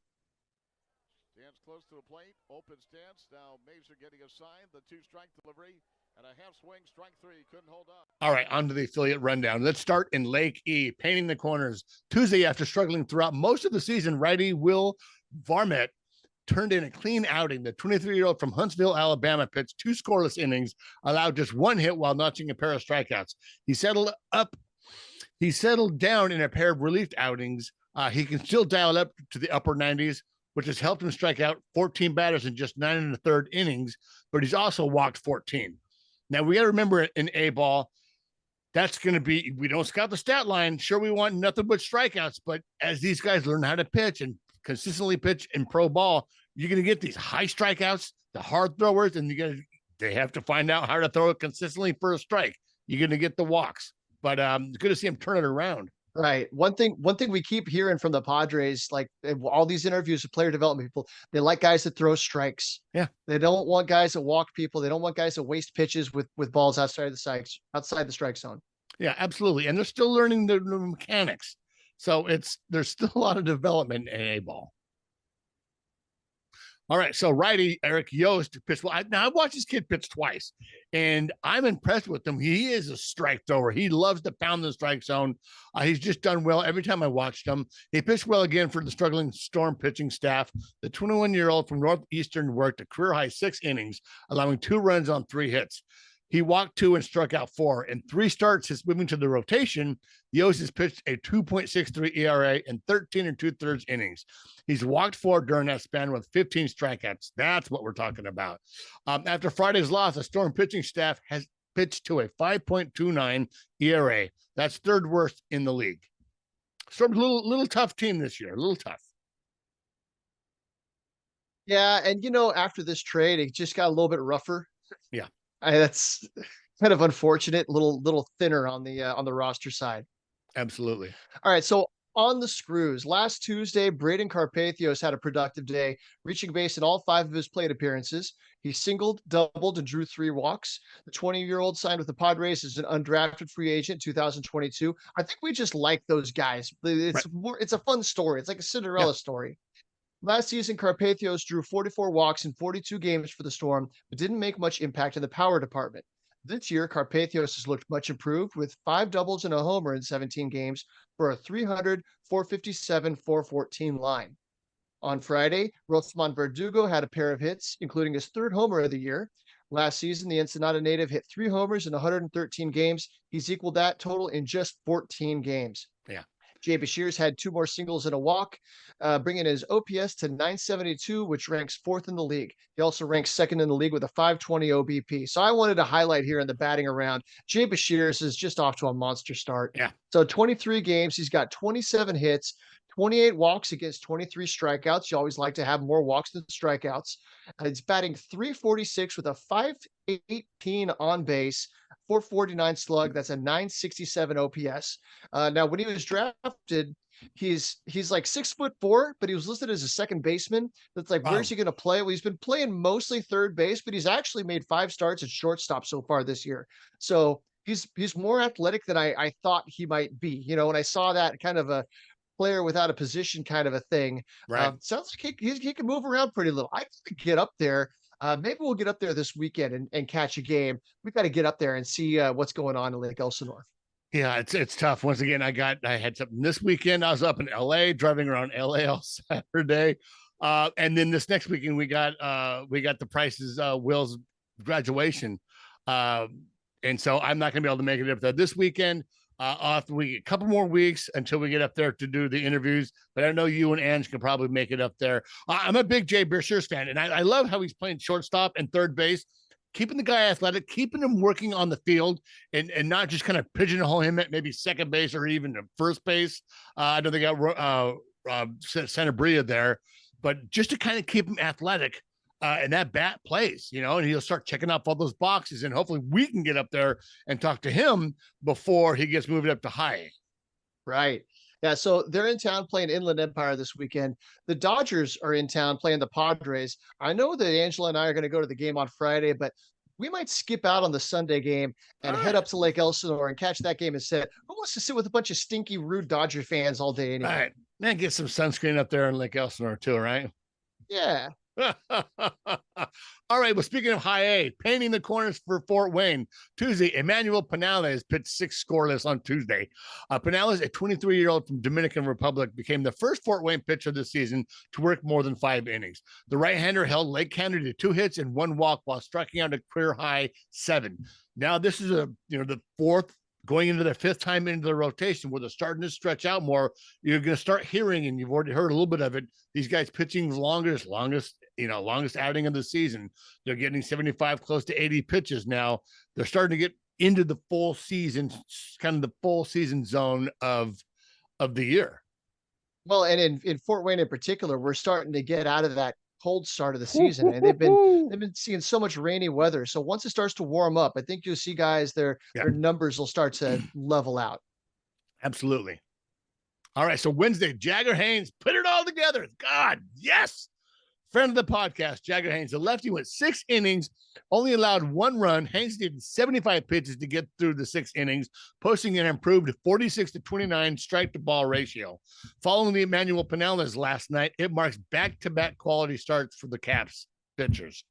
Stands close to the plate, open stance. Now Mazur getting assigned the 2-strike delivery. All right, on to the affiliate rundown. Let's start in Lake E, painting the corners. Tuesday, after struggling throughout most of the season, righty Will Varmett turned in a clean outing. The 23-year-old from Huntsville, Alabama, pitched 2 scoreless innings, allowed just 1 hit while notching a pair of strikeouts. He settled down in a pair of relief outings. He can still dial up to the upper 90s, which has helped him strike out 14 batters in just 9 1/3 innings, but he's also walked 14. Now, we got to remember in A-ball, that's going to be, we don't scout the stat line. Sure, we want nothing but strikeouts, but as these guys learn how to pitch and consistently pitch in pro ball, you're going to get these high strikeouts, the hard throwers, and they have to find out how to throw it consistently for a strike. You're going to get the walks, but it's good to see him turn it around. Right. One thing we keep hearing from the Padres, like all these interviews with player development people, they like guys that throw strikes. Yeah. They don't want guys that walk people. They don't want guys that waste pitches with balls outside the strike zone. Yeah, absolutely. And they're still learning the mechanics. So there's still a lot of development in A-ball. All right, so righty Eric Yost pitched well. Now I've watched this kid pitch twice, and I'm impressed with him. He is a strike thrower. He loves to pound the strike zone. He's just done well every time I watched him. He pitched well again for the struggling Storm pitching staff. The 21-year-old from Northeastern worked a career-high 6 innings, allowing 2 runs on 3 hits. He walked 2 and struck out 4. In 3 starts since moving to the rotation, Yost has pitched a 2.63 ERA in 13 2/3 innings. He's walked 4 during that span with 15 strikeouts. That's what we're talking about. After Friday's loss, the Storm pitching staff has pitched to a 5.29 ERA. That's 3rd worst in the league. Storm's a little tough team this year, a little tough. Yeah, and after this trade, it just got a little bit rougher. Yeah. That's kind of unfortunate, little thinner on the roster side. Absolutely. All right, so on the screws, last Tuesday, Braden Carpathios had a productive day, reaching base in all 5 of his plate appearances. He singled, doubled, and drew 3 walks. The 20-year-old signed with the Padres as an undrafted free agent in 2022. I think we just like those guys. It's a fun story. It's like a Cinderella story. Last season, Carpathios drew 44 walks in 42 games for the Storm, but didn't make much impact in the power department. This year, Carpathios has looked much improved with 5 doubles and a homer in 17 games for a 300, 457, 414 line. On Friday, Rothman Verdugo had a pair of hits, including his 3rd homer of the year. Last season, the Ensenada native hit 3 homers in 113 games. He's equaled that total in just 14 games. Yeah. Jay Bashirs had 2 more singles and a walk, bringing his OPS to 972, which ranks 4th in the league. He also ranks 2nd in the league with a 520 OBP. So I wanted to highlight here in the batting around, Jay Bashirs is just off to a monster start. Yeah. So 23 games, he's got 27 hits, 28 walks against 23 strikeouts. You always like to have more walks than strikeouts. He's batting .346 with a .518 on base, .449 slug. That's a .967 OPS. Now, when he was drafted, he's like 6'4", but he was listed as a second baseman. That's like, where's he going to play? Well, he's been playing mostly third base, but he's actually made 5 starts at shortstop so far this year. So he's more athletic than I thought he might be. When I saw that kind of a player without a position kind of a thing, right? Sounds like he can move around pretty little. I could get up there. Maybe we'll get up there this weekend and catch a game. We've got to get up there and see what's going on in Lake Elsinore. Yeah, it's tough. Once again, I had something this weekend. I was up in LA, driving around LA all Saturday. And then this next weekend we got the Price's Will's graduation. And so I'm not gonna be able to make it up there this weekend. I'll have to wait a couple more weeks until we get up there to do the interviews, but I know you and Ange can probably make it up there. I'm a big Jay Bashirs fan, and I love how he's playing shortstop and third base, keeping the guy athletic, keeping him working on the field, and not just kind of pigeonhole him at maybe second base or even first base. I know they got Sanabria there, but just to kind of keep him athletic. And that bat plays, and he'll start checking off all those boxes, and hopefully we can get up there and talk to him before he gets moved up to high. Right. Yeah. So they're in town playing Inland Empire this weekend. The Dodgers are in town playing the Padres. I know that Angela and I are going to go to the game on Friday, but we might skip out on the Sunday game and head up to Lake Elsinore and catch that game instead. Who wants to sit with a bunch of stinky, rude Dodger fans all day anyway? All right. Man, get some sunscreen up there in Lake Elsinore too, right? Yeah. All right. Well, speaking of high A, painting the corners for Fort Wayne Tuesday. Emmanuel Pinales pitched 6 scoreless on Tuesday. Pinales, a 23-year-old from Dominican Republic, became the first Fort Wayne pitcher this season to work more than 5 innings. The right-hander held Lake County to 2 hits and 1 walk while striking out a career high 7. Now this is the fourth, going into the 5th time into the rotation where they're starting to stretch out more. You're going to start hearing, and you've already heard a little bit of it, these guys pitching the longest outing of the season. They're getting 75, close to 80 pitches now. They're starting to get into the full season, kind of the full season zone of the year. Well, and in Fort Wayne in particular, we're starting to get out of that cold start of the season, and they've been seeing so much rainy weather. So once it starts to warm up, I think you'll see guys their numbers will start to level out. Absolutely. All right, so Wednesday, Jagger Haynes put it all together. God, yes. Friend of the podcast, Jagger Haynes, the lefty, went 6 innings, only allowed 1 run. Haynes did 75 pitches to get through the 6 innings, posting an improved 46-29 strike to ball ratio. Following the Emmanuel Pinales last night, it marks back-to-back quality starts for the Caps pitchers.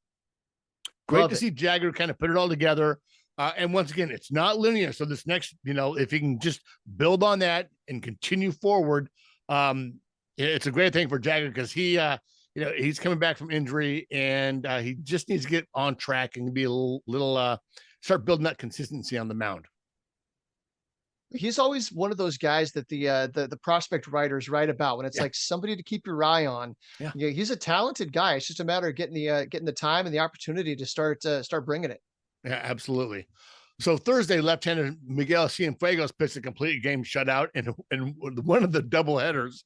Great to see Jagger kind of put it all together. And once again, it's not linear. So this next, if he can just build on that and continue forward, it's a great thing for Jagger because he's coming back from injury and he just needs to get on track and be a little start building that consistency on the mound. He's always one of those guys that the prospect writers write about when it's like somebody to keep your eye on. Yeah. He's a talented guy. It's just a matter of getting the time and the opportunity to start bringing it. Yeah, absolutely. So Thursday, left-hander Miguel Cienfuegos pitched a complete game shutout in one of the doubleheaders.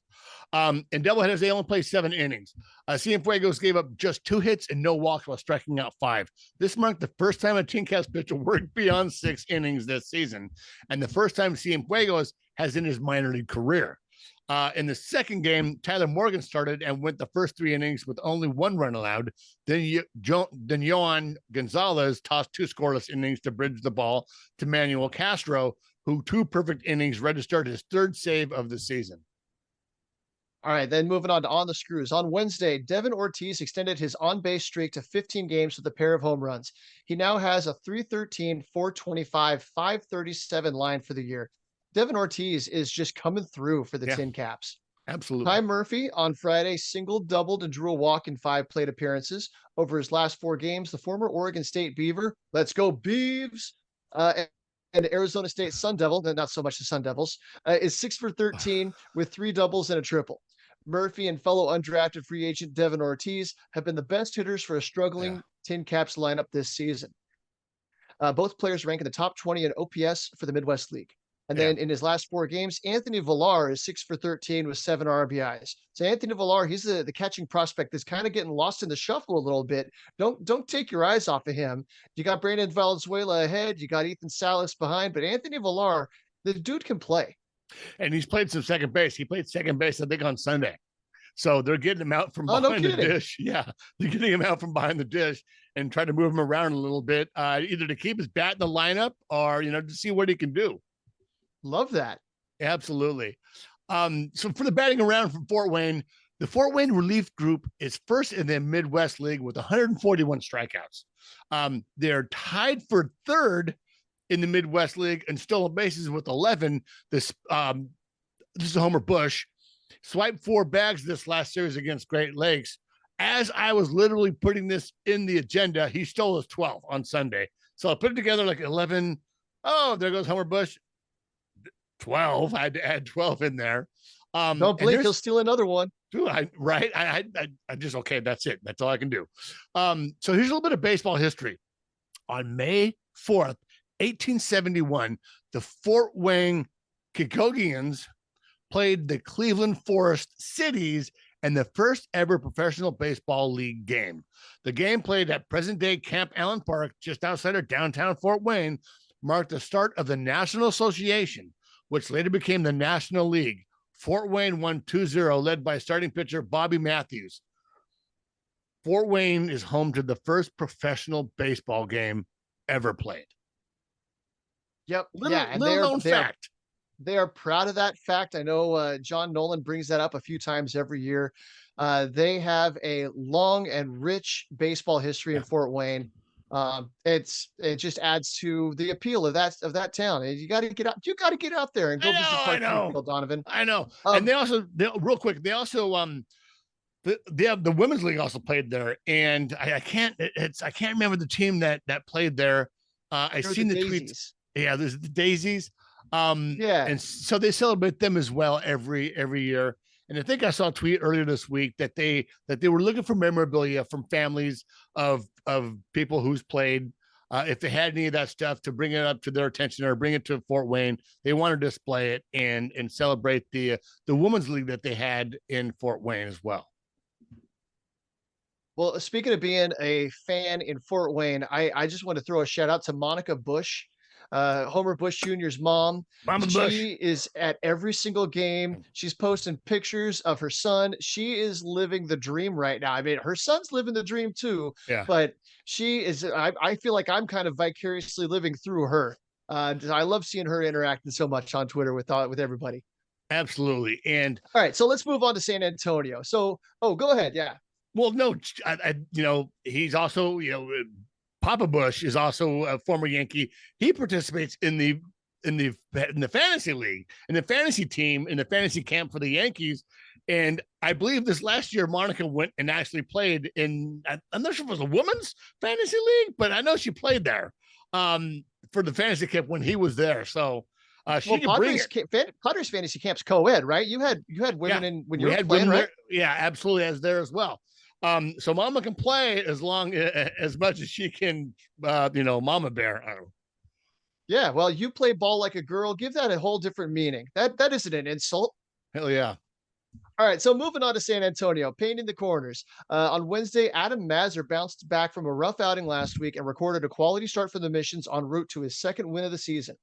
In doubleheaders, they only played 7 innings. Cienfuegos gave up just 2 hits and no walks while striking out 5. This marked the first time a Tin Caps pitcher worked beyond 6 innings this season, and the first time Cienfuegos has in his minor league career. In the second game, Tyler Morgan started and went the first 3 innings with only 1 run allowed. Then Yohan Gonzalez tossed 2 scoreless innings to bridge the ball to Manuel Castro, who 2 perfect innings registered his 3rd save of the season. All right, then moving on the screws. On Wednesday, Devin Ortiz extended his on-base streak to 15 games with a pair of home runs. He now has a .313, .425, .537 line for the year. Devin Ortiz is just coming through for the Tin Caps. Absolutely. Ty Murphy on Friday singled, doubled, and drew a walk in 5 plate appearances. Over his last 4 games, the former Oregon State Beaver, let's go Beavs, and Arizona State Sun Devil, not so much the Sun Devils, is 6 for 13 with 3 doubles and a triple. Murphy and fellow undrafted free agent Devin Ortiz have been the best hitters for a struggling Tin Caps lineup this season. Both players rank in the top 20 in OPS for the Midwest League. And then in his last 4 games, Anthony Villar is 6 for 13 with 7 RBIs. So Anthony Villar, he's the catching prospect that's kind of getting lost in the shuffle a little bit. Don't take your eyes off of him. You got Brandon Valenzuela ahead. You got Ethan Salas behind. But Anthony Villar, the dude can play. And he's played some second base. He played second base, I think, on Sunday. So they're getting him out from behind the dish. Yeah, they're getting him out from behind the dish and trying to move him around a little bit, either to keep his bat in the lineup or, to see what he can do. Love that. Absolutely. So for the batting around from Fort Wayne, the Fort Wayne relief group is first in the Midwest League with 141 strikeouts. They're tied for 3rd in the Midwest League and stolen bases with 11. This is Homer Bush. Swiped 4 bags this last series against Great Lakes. As I was literally putting this in the agenda, he stole his 12 on Sunday. So I put it together like 11. Oh, there goes Homer Bush. 12. I had to add 12 in there. Don't blink, he'll steal another one. Dude, I just, okay, that's it. That's all I can do. So here's a little bit of baseball history. On May 4th, 1871, the Fort Wayne Kikogians played the Cleveland Forest Cities in the first ever professional baseball league game. The game, played at present-day Camp Allen Park, just outside of downtown Fort Wayne, marked the start of the National Association, which later became the National League. Fort Wayne won 2-0, led by starting pitcher Bobby Matthews. Fort Wayne is home to the first professional baseball game ever played. Yep. Little known fact. They are proud of that fact. I know John Nolan brings that up a few times every year. They have a long and rich baseball history in Fort Wayne. It just adds to the appeal of that town. And you got to get out. You got to get out there and go visit I Park know, Field, Donovan. I know. And real quick, they also they have the women's league also played there, and I can't remember the team that played there. I seen the tweets. Yeah, there's the Daisies. Yeah, and so they celebrate them as well every year. And I think I saw a tweet earlier this week that they were looking for memorabilia from families of people who's played. If they had any of that stuff, to bring it up to their attention or bring it to Fort Wayne, they want to display it and celebrate the women's league that they had in Fort Wayne as well. Well, speaking of being a fan in Fort Wayne, I just want to throw a shout out to Monica Bush, Homer Bush Jr.'s mom. Mama She Bush. is at every single game. She's posting pictures of her son. She is living the dream right now. I mean, her son's living the dream too. Yeah. But she is. I feel like I'm kind of vicariously living through her. I love seeing her interacting so much on Twitter with everybody. Absolutely. And all right, so let's move on to San Antonio. So, go ahead. Yeah. Well, no, he's also, Papa Bush is also a former Yankee. He participates in the fantasy league, in the fantasy team, in the fantasy camp for the Yankees. And I believe this last year, Monica went and actually played in, I'm not sure if it was a women's fantasy league, but I know she played there for the fantasy camp when he was there. So she can bring it. Padres fantasy camp's co-ed, right? You had women in when you were playing, right? Yeah, absolutely, as there as well. So Mama can play as much as she can, Mama Bear. Yeah, well, you play ball like a girl. Give that a whole different meaning. That isn't an insult. Hell yeah. All right, so moving on to San Antonio, painting the corners. On Wednesday, Adam Mazur bounced back from a rough outing last week and recorded a quality start for the Missions en route to his second win of the season.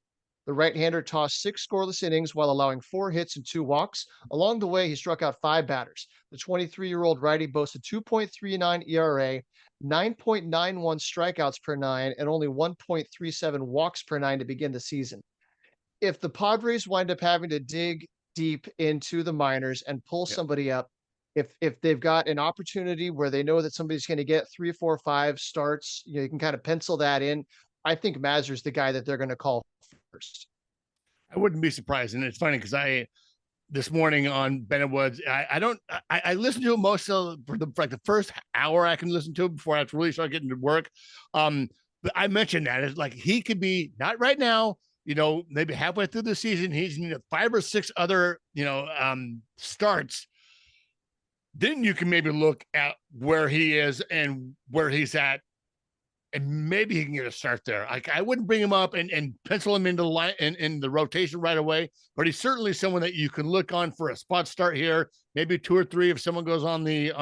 The right-hander tossed 6 scoreless innings while allowing 4 hits and 2 walks. Along the way, he struck out 5 batters. The 23-year-old righty boasted 2.39 ERA, 9.91 strikeouts per 9, and only 1.37 walks per 9 to begin the season. If the Padres wind up having to dig deep into the minors and pull somebody up, if they've got an opportunity where they know that somebody's going to get 3, 4, 5 starts, you can kind of pencil that in. I think Mazur's the guy that they're going to call first. I wouldn't be surprised. And it's funny because this morning on Bennett Woods, I listened to it most of for the first hour I can listen to it before I have to really start getting to work. But I mentioned that it's like he could be not right now, maybe halfway through the season, he's 5 or 6 other, starts. Then you can maybe look at where he is and where he's at. And maybe he can get a start there. I wouldn't bring him up and pencil him into the line in the rotation right away, but he's certainly someone that you can look on for a spot start here, maybe 2 or 3 if someone goes on the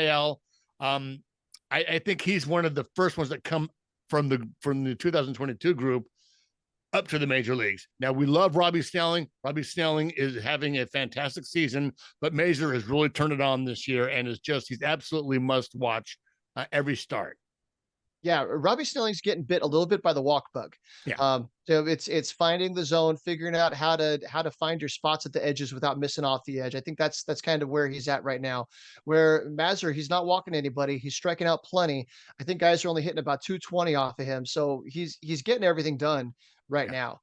IL. I think he's one of the first ones that come from the 2022 group up to the major leagues. Now we love Robbie Snelling. Robbie Snelling is having a fantastic season, but Mazur has really turned it on this year and he's absolutely must watch every start. Yeah, Robbie Snelling's getting bit a little bit by the walk bug. Yeah. So it's finding the zone, figuring out how to find your spots at the edges without missing off the edge. I think that's kind of where he's at right now. Where Mazur, he's not walking anybody, he's striking out plenty. I think guys are only hitting about 220 off of him, so he's getting everything done right now.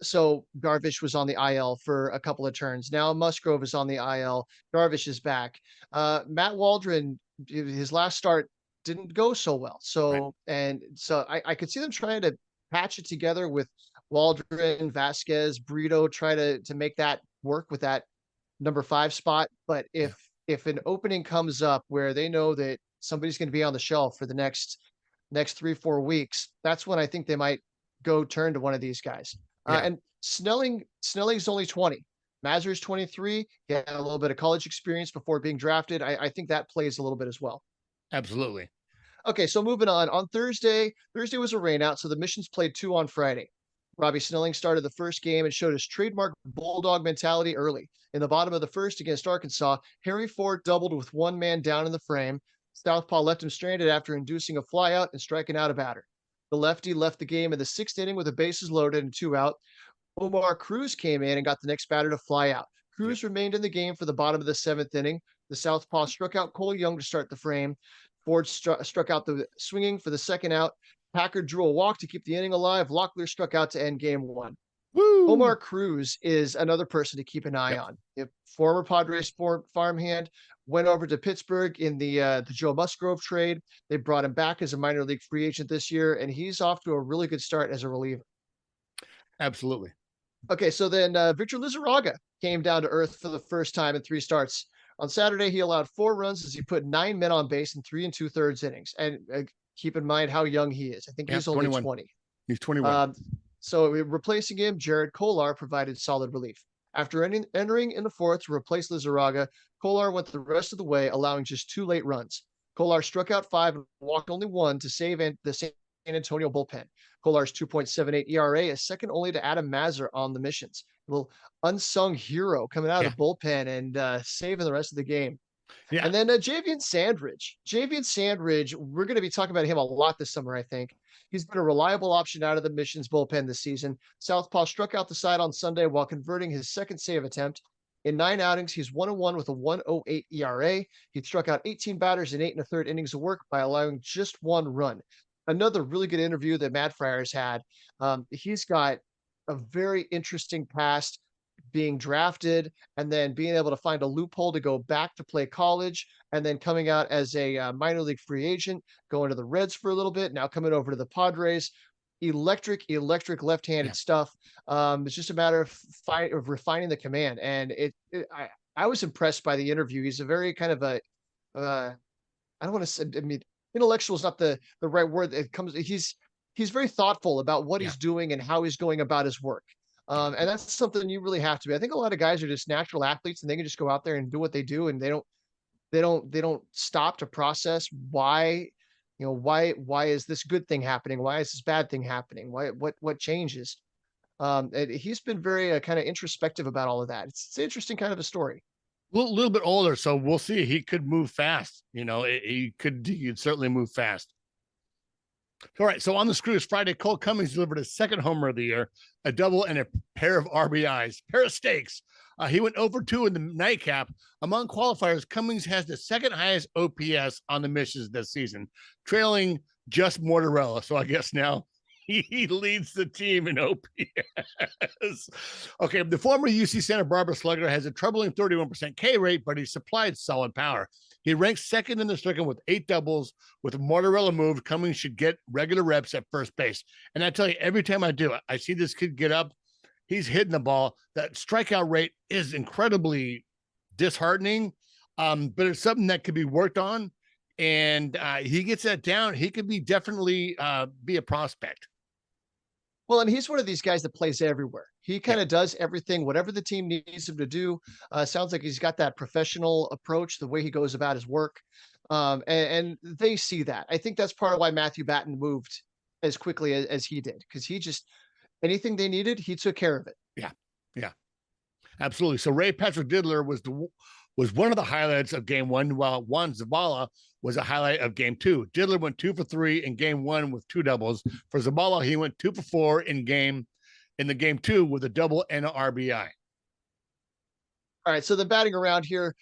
So Darvish was on the IL for a couple of turns. Now Musgrove is on the IL. Darvish is back. Matt Waldron, his last start didn't go so well. So I could see them trying to patch it together with Waldron, Vasquez, Brito, try to make that work with that number 5 spot. But if an opening comes up where they know that somebody's going to be on the shelf for the next 3-4 weeks, that's when I think they might go turn to one of these guys. And Snelling's only 20. Mazur's 23. He had a little bit of college experience before being drafted. I think that plays a little bit as well. Absolutely. Okay, so moving on Thursday was a rainout, so the Missions played 2 on Friday. Robbie Snelling started the first game and showed his trademark bulldog mentality early. In the bottom of the first against Arkansas, Harry Ford doubled with 1 man down in the frame. Southpaw left him stranded after inducing a flyout and striking out a batter. The lefty left the game in the 6th inning with the bases loaded and 2 out. Omar Cruz came in and got the next batter to fly out. Cruz remained in the game for the bottom of the 7th inning. The southpaw struck out Cole Young to start the frame. Ford struck out the swinging for the second out. Packard drew a walk to keep the inning alive. Locklear struck out to end game 1. Woo! Omar Cruz is another person to keep an eye on. A former Padres farmhand, went over to Pittsburgh in the Joe Musgrove trade. They brought him back as a minor league free agent this year, and he's off to a really good start as a reliever. Absolutely. Okay, so then Victor Lizarraga came down to earth for the first time in 3 starts. On Saturday, he allowed 4 runs as he put 9 men on base in 3 2/3 innings. And keep in mind how young he is. I think he's only 20. He's 21. So replacing him, Jared Kolar provided solid relief. After entering in the 4th to replace Lizarraga, Kolar went the rest of the way, allowing just 2 late runs. Kolar struck out 5 and walked only 1 to save the San Antonio bullpen. Kolar's 2.78 ERA is second only to Adam Mazur on the missions. A little unsung hero coming out of the bullpen and saving the rest of the game. Yeah. And then Javian Sandridge, we're going to be talking about him a lot this summer, I think. He's been a reliable option out of the missions bullpen this season. Southpaw struck out the side on Sunday while converting his second save attempt. In 9 outings, he's 1-1 with a 1.08 ERA. He struck out 18 batters in 8 1/3 innings of work by allowing just 1 run. Another really good interview that MadFriars had. He's got a very interesting past, being drafted and then being able to find a loophole to go back to play college, and then coming out as a minor league free agent, going to the Reds for a little bit, now coming over to the Padres. Electric left-handed stuff. It's just a matter of refining the command. And I was impressed by the interview. He's a very kind of a, I don't want to say, I mean, intellectual is not the right word. He's very thoughtful about what he's doing and how he's going about his work. And that's something you really have to be. I think a lot of guys are just natural athletes and they can just go out there and do what they do, and they don't stop to process why is this good thing happening? Why is this bad thing happening? What changes? He's been very kind of introspective about all of that. It's an interesting kind of a story. A little bit older, so we'll see. He could move fast. He could certainly move fast. All right, so on the Screws Friday, Cole Cummings delivered his 2nd homer of the year, a double and a pair of RBIs, pair of steaks. He went over 2 in the nightcap. Among qualifiers, Cummings has the 2nd highest OPS on the missions this season, trailing just Mortarella. So I guess now he leads the team in OPS. Okay, the former UC Santa Barbara slugger has a troubling 31% K rate, but he supplied solid power. He ranks 2nd in the circuit with 8 doubles. With Mortarella moved, Cummings should get regular reps at first base. And I tell you, every time I do it, I see this kid get up, he's hitting the ball. That strikeout rate is incredibly disheartening, but it's something that could be worked on. And he gets that down, he could be definitely be a prospect. Well, and he's one of these guys that plays everywhere. He kind of does everything, whatever the team needs him to do. Sounds like he's got that professional approach, the way he goes about his work. And they see that. I think that's part of why Matthew Batten moved as quickly as he did, because he just, anything they needed, he took care of it. Yeah, absolutely. So Ray Patrick Diddler was one of the highlights of game 1, while Juan Zavala was a highlight of game 2. Diddler went 2 for 3 in game 1 with 2 doubles. For Zavala, he went 2 for 4 in the game 2 with a double and an RBI. All right, so the batting around here,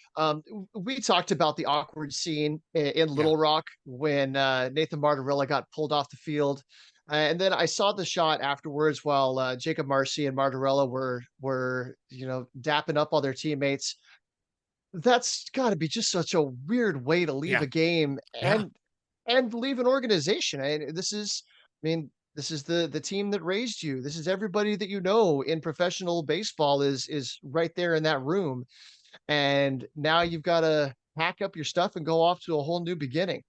we talked about the awkward scene in Little Rock when Nathan Martorella got pulled off the field. And then I saw the shot afterwards while Jacob Marcy and Martorella were dapping up all their teammates. That's got to be just such a weird way to leave a game and leave an organization. This is the team that raised you. This is everybody that you know in professional baseball is right there in that room. And now you've got to pack up your stuff and go off to a whole new beginning.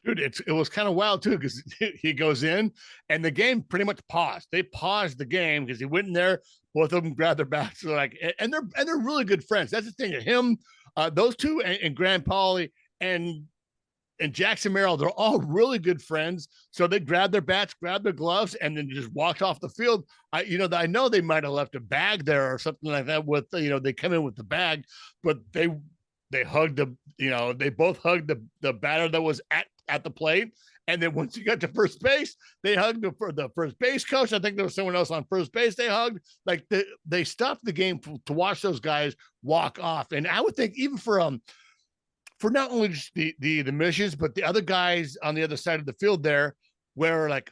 Dude, it was kind of wild too, because he goes in and the game pretty much paused. They paused the game because he went in there. Both of them grabbed their bats, and they're really good friends. That's the thing. Him, those two, and Grant Pauly and Jackson Merrill, they're all really good friends. So they grabbed their bats, grabbed their gloves, and then just walked off the field. I know they might have left a bag there or something like that. With they come in with the bag, but they hugged they both hugged the batter that was at the plate, And then once he got to first base, they hugged the first base coach. I think there was someone else on first base they hugged. Like they stopped the game to watch those guys walk off. And I would think even for not only just the missions, but the other guys on the other side of the field there, where like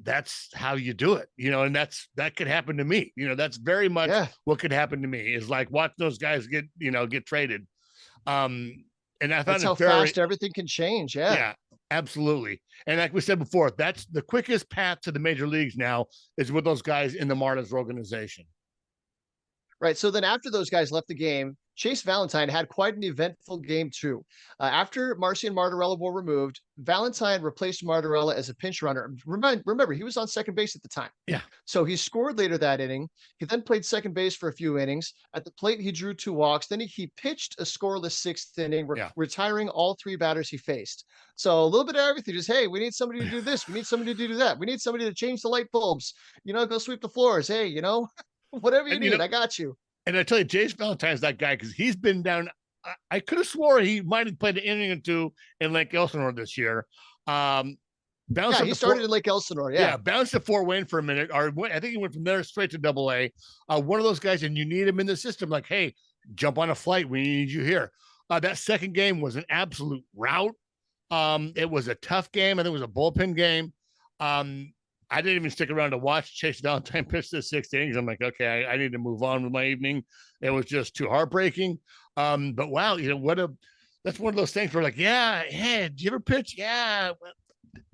that's how you do it, and that could happen to me. That's very much what could happen to me is like watch those guys get traded. And I found that's how fast everything can change. Yeah, absolutely. And like we said before, that's the quickest path to the major leagues now is with those guys in the Marlins organization. Right. So then after those guys left the game, Chase Valentine had quite an eventful game too. After Marcy and Martorella were removed, Valentine replaced Martorella as a pinch runner. Remember, he was on second base at the time. Yeah. So he scored later that inning. He then played second base for a few innings. At the plate, he drew 2 walks. Then he pitched a scoreless 6th inning, retiring all 3 batters he faced. So a little bit of everything. Just, hey, we need somebody to do this. We need somebody to do that. We need somebody to change the light bulbs. Go sweep the floors. Hey, whatever you need, I got you. And I tell you, Chase Valentine's that guy because he's been down. I could have swore he might have played an inning or 2 in Lake Elsinore this year. He started in Lake Elsinore. Yeah, bounced to Fort Wayne for a minute. Or I think he went from there straight to AA. One of those guys, and you need him in the system. Like, hey, jump on a flight. We need you here. That second game was an absolute rout. It was a tough game. I think it was a bullpen game. I didn't even stick around to watch Chase Valentine pitch the 6th innings. I'm like, okay, I need to move on with my evening. It was just too heartbreaking. But wow, that's one of those things where like, hey, did you ever pitch? Yeah. A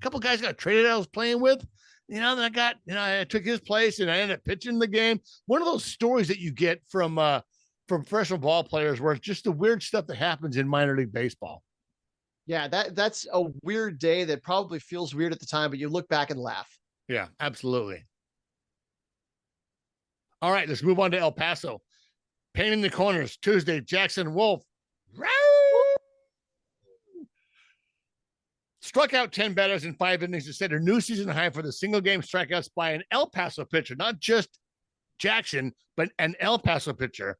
couple guys got traded I was playing with, then I took his place and I ended up pitching the game. One of those stories that you get from professional ball players where it's just the weird stuff that happens in minor league baseball. Yeah, that's a weird day that probably feels weird at the time, but you look back and laugh. Yeah, absolutely. All right, let's move on to El Paso. Painting the corners, Tuesday, Jackson Wolf. Struck out 10 batters in 5 innings to set a new season high for the single game strikeouts by an El Paso pitcher, not just Jackson, but an El Paso pitcher.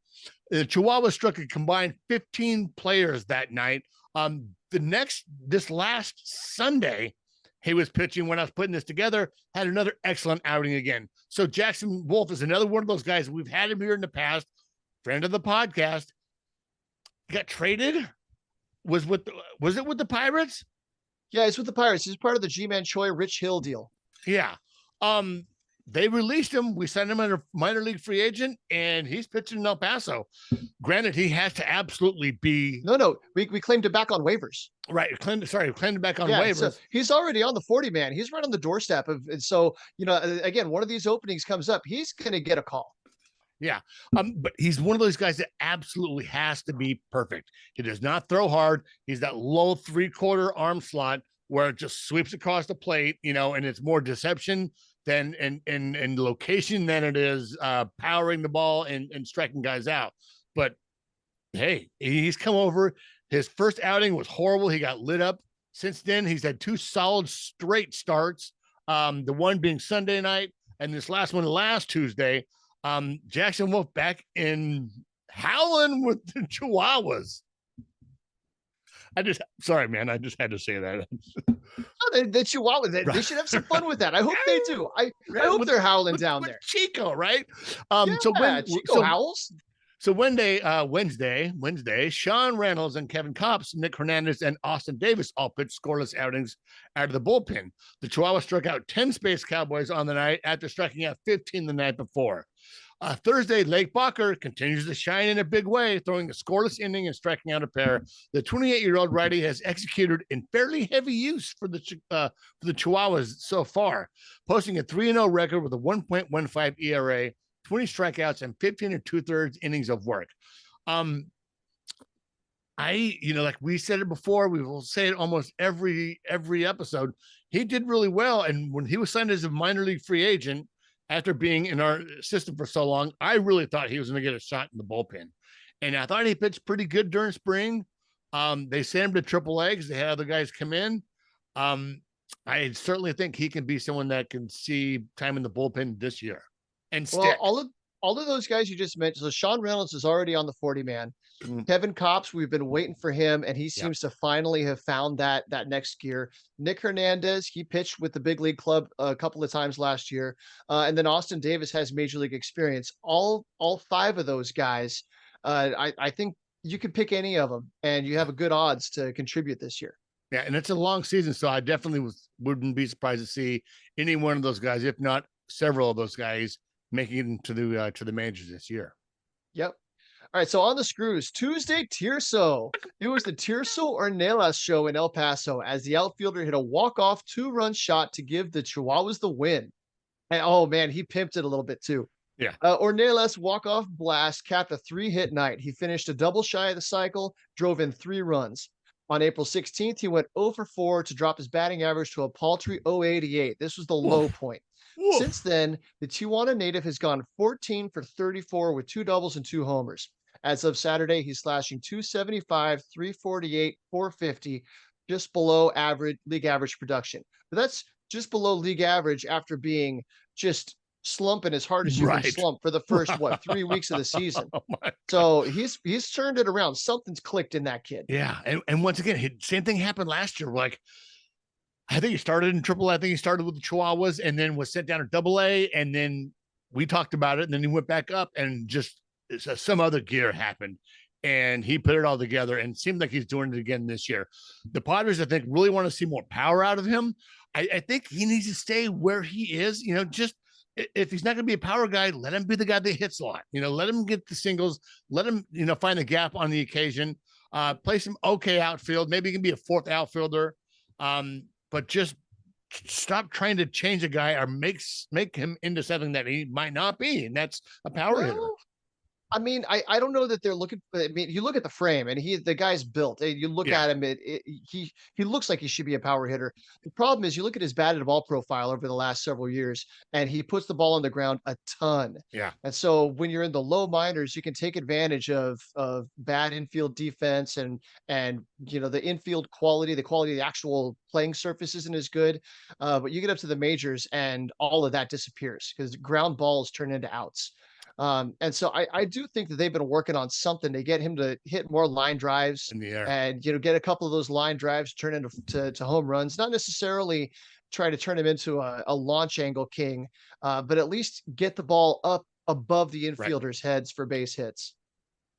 The Chihuahua struck a combined 15 players that night. This last Sunday, he was pitching when I was putting this together, had another excellent outing again. So Jackson Wolf is another one of those guys. We've had him here in the past, friend of the podcast. Got traded. Was it with the Pirates? Yeah, it's with the Pirates. He's part of the G-Man Choi Rich Hill deal. Yeah. They released him. We signed him under minor league free agent, and he's pitching in El Paso. Granted, he has to absolutely be. No. We claimed him back on waivers. Right. Claimed him back on waivers. So he's already on the 40-man. He's right on the doorstep of, and so, again, one of these openings comes up. He's going to get a call. Yeah. But he's one of those guys that absolutely has to be perfect. He does not throw hard. He's that low 3/4 arm slot where it just sweeps across the plate, and it's more deception than in location than it is powering the ball and striking guys out. But hey, he's come over. His first outing was horrible. He got lit up. Since then, he's had 2 solid straight starts. The one being Sunday night, and this last one last Tuesday. Jackson Wolf back in howling with the Chihuahuas. Sorry, man. I just had to say that. The Chihuahua, they should have some fun with that. I hope they do. I hope they're howling down there. Chico, right? Chico howls. So Wednesday, Sean Reynolds and Kevin Kopps, Nick Hernandez, and Austin Davis all pitched scoreless outings out of the bullpen. The Chihuahua struck out 10 Space Cowboys on the night after striking out 15 the night before. Thursday, Lake Bacher continues to shine in a big way, throwing a scoreless inning and striking out a pair. The 28-year-old righty has executed in fairly heavy use for the Chihuahuas so far, posting a 3-0 record with a 1.15 ERA, 20 strikeouts, and 15 2/3 innings of work. Like we said it before, we will say it almost every episode. He did really well, and when he was signed as a minor league free agent, after being in our system for so long, I really thought he was going to get a shot in the bullpen. And I thought he pitched pretty good during spring. They sent him to AAA because they had other guys come in. I certainly think he can be someone that can see time in the bullpen this year and stick. Well, all of those guys you just mentioned. So Sean Reynolds is already on the 40-man. Mm. Kevin Kopps, we've been waiting for him, and he Yeah. seems to finally have found that next gear. Nick Hernandez, he pitched with the big league club a couple of times last year, and then Austin Davis has major league experience. All five of those guys, I think you could pick any of them, and you have a good odds to contribute this year. Yeah, and it's a long season, so I definitely wouldn't be surprised to see any one of those guys, if not several of those guys, making it into the majors this year. Yep. All right, so on the screws, Tuesday, Tirso. It was the Tirso or Nelas show in El Paso as the outfielder hit a walk-off 2-run shot to give the Chihuahuas the win. And oh man, he pimped it a little bit too. Yeah. Ornelas walk-off blast capped a 3-hit night. He finished a double shy of the cycle, drove in 3 runs. On April 16th, he went 0 for 4 to drop his batting average to a paltry 0.88. This was the low point. Woof. Since then, the Tijuana native has gone 14 for 34 with 2 doubles and 2 homers. As of Saturday, he's slashing 275, 348, 450, just below league average production. But that's just below league average after being just slumping as hard as you can slump for the first 3 weeks of the season. Oh so he's turned it around. Something's clicked in that kid. Yeah, and once again, same thing happened last year. Like, I think he started in AAA. I think he started with the Chihuahuas and then was sent down to AA, and then we talked about it, and then he went back up, and just some other gear happened, and he put it all together, and it seemed like he's doing it again this year. The Padres, I think, really want to see more power out of him. I think he needs to stay where he is. Just if he's not going to be a power guy, let him be the guy that hits a lot. Let him get the singles. Let him, find the gap on the occasion. Play some okay outfield. Maybe he can be a 4th outfielder. But just stop trying to change a guy or make him into something that he might not be, and that's a power hitter. I mean, I don't know that they're looking. I mean, you look at the frame, and the guy's built. You look at him, he looks like he should be a power hitter. The problem is, you look at his batted ball profile over the last several years, and he puts the ball on the ground a ton. Yeah. And so when you're in the low minors, you can take advantage of bad infield defense and the infield quality. The quality of the actual playing surface isn't as good. But you get up to the majors, and all of that disappears because ground balls turn into outs. And so I do think that they've been working on something to get him to hit more line drives in the air, and get a couple of those line drives turn into home runs. Not necessarily try to turn him into a launch angle king, but at least get the ball up above the infielders' heads for base hits.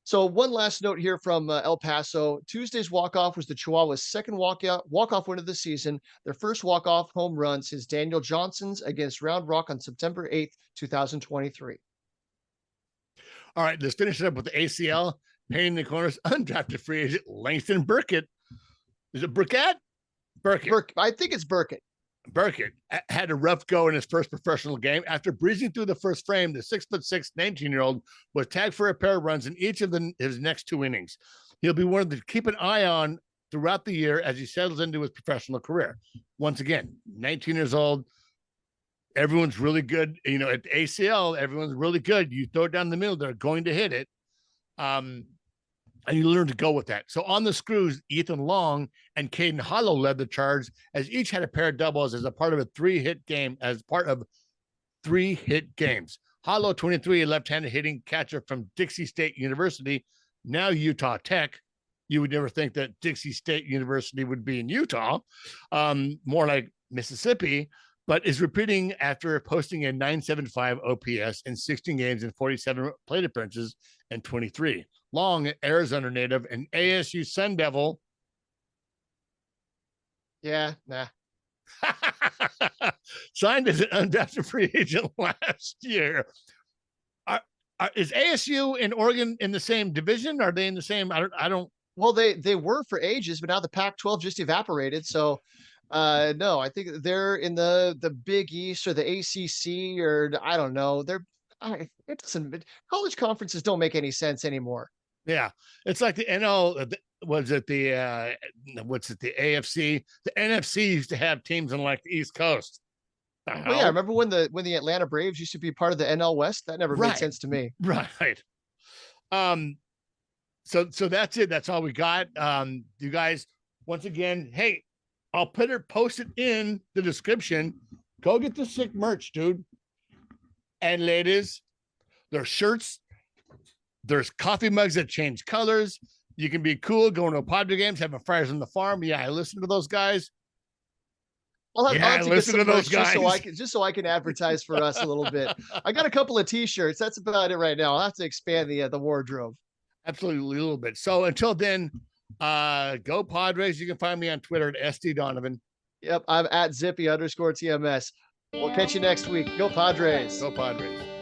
So one last note here from El Paso. Tuesday's walk-off was the Chihuahuas' second walk-off win of the season. Their first walk-off home run since Daniel Johnson's against Round Rock on September 8th, 2023. All right, let's finish it up with the ACL. Painting the corners, undrafted free agent Langston Burkett. Is it Burkett? Burkett. I think it's Burkett. Burkett had a rough go in his first professional game. After breezing through the first frame, the 6'6" 19-year-old was tagged for a pair of runs in each of his next 2 innings. He'll be one to keep an eye on throughout the year as he settles into his professional career. Once again, 19 years old. Everyone's really good. At the ACL, everyone's really good. You throw it down the middle, they're going to hit it. And you learn to go with that. So on the screws, Ethan Long and Caden Hollow led the charge as each had a pair of doubles as part of a 3-hit game, Hollow, 23, a left-handed hitting catcher from Dixie State University, now Utah Tech. You would never think that Dixie State University would be in Utah, more like Mississippi, but is repeating after posting a 975 OPS in 16 games and 47 plate appearances and 23. Long, Arizona native, and ASU Sun Devil. Yeah, nah. Signed as an undrafted free agent last year. Is ASU and Oregon in the same division? Are they in the same? I don't. Well, they were for ages, but now the Pac-12 just evaporated. So no, I think they're in the Big East or the ACC, or I don't know. It doesn't. College conferences don't make any sense anymore. Yeah, it's like the NL. Was it the the AFC? The NFC used to have teams on like the East Coast. Well, yeah, I remember when the Atlanta Braves used to be part of the NL West. That never made sense to me. Right. So that's it. That's all we got. You guys, once again, hey, I'll post it in the description. Go get the sick merch, dude. And ladies, There's shirts. There's coffee mugs that change colors. You can be cool going to Padre games, having fryers on the farm. Yeah, I listen to those guys. I'll have to listen to those guys guys. just so I can advertise for us a little bit. I got a couple of t-shirts. That's about it right now. I'll have to expand the wardrobe. Absolutely, a little bit. So until then, go Padres. You can find me on Twitter at SD Donovan. Yep, I'm at Zippy_TMS. We'll catch you next week. Go Padres. Go Padres.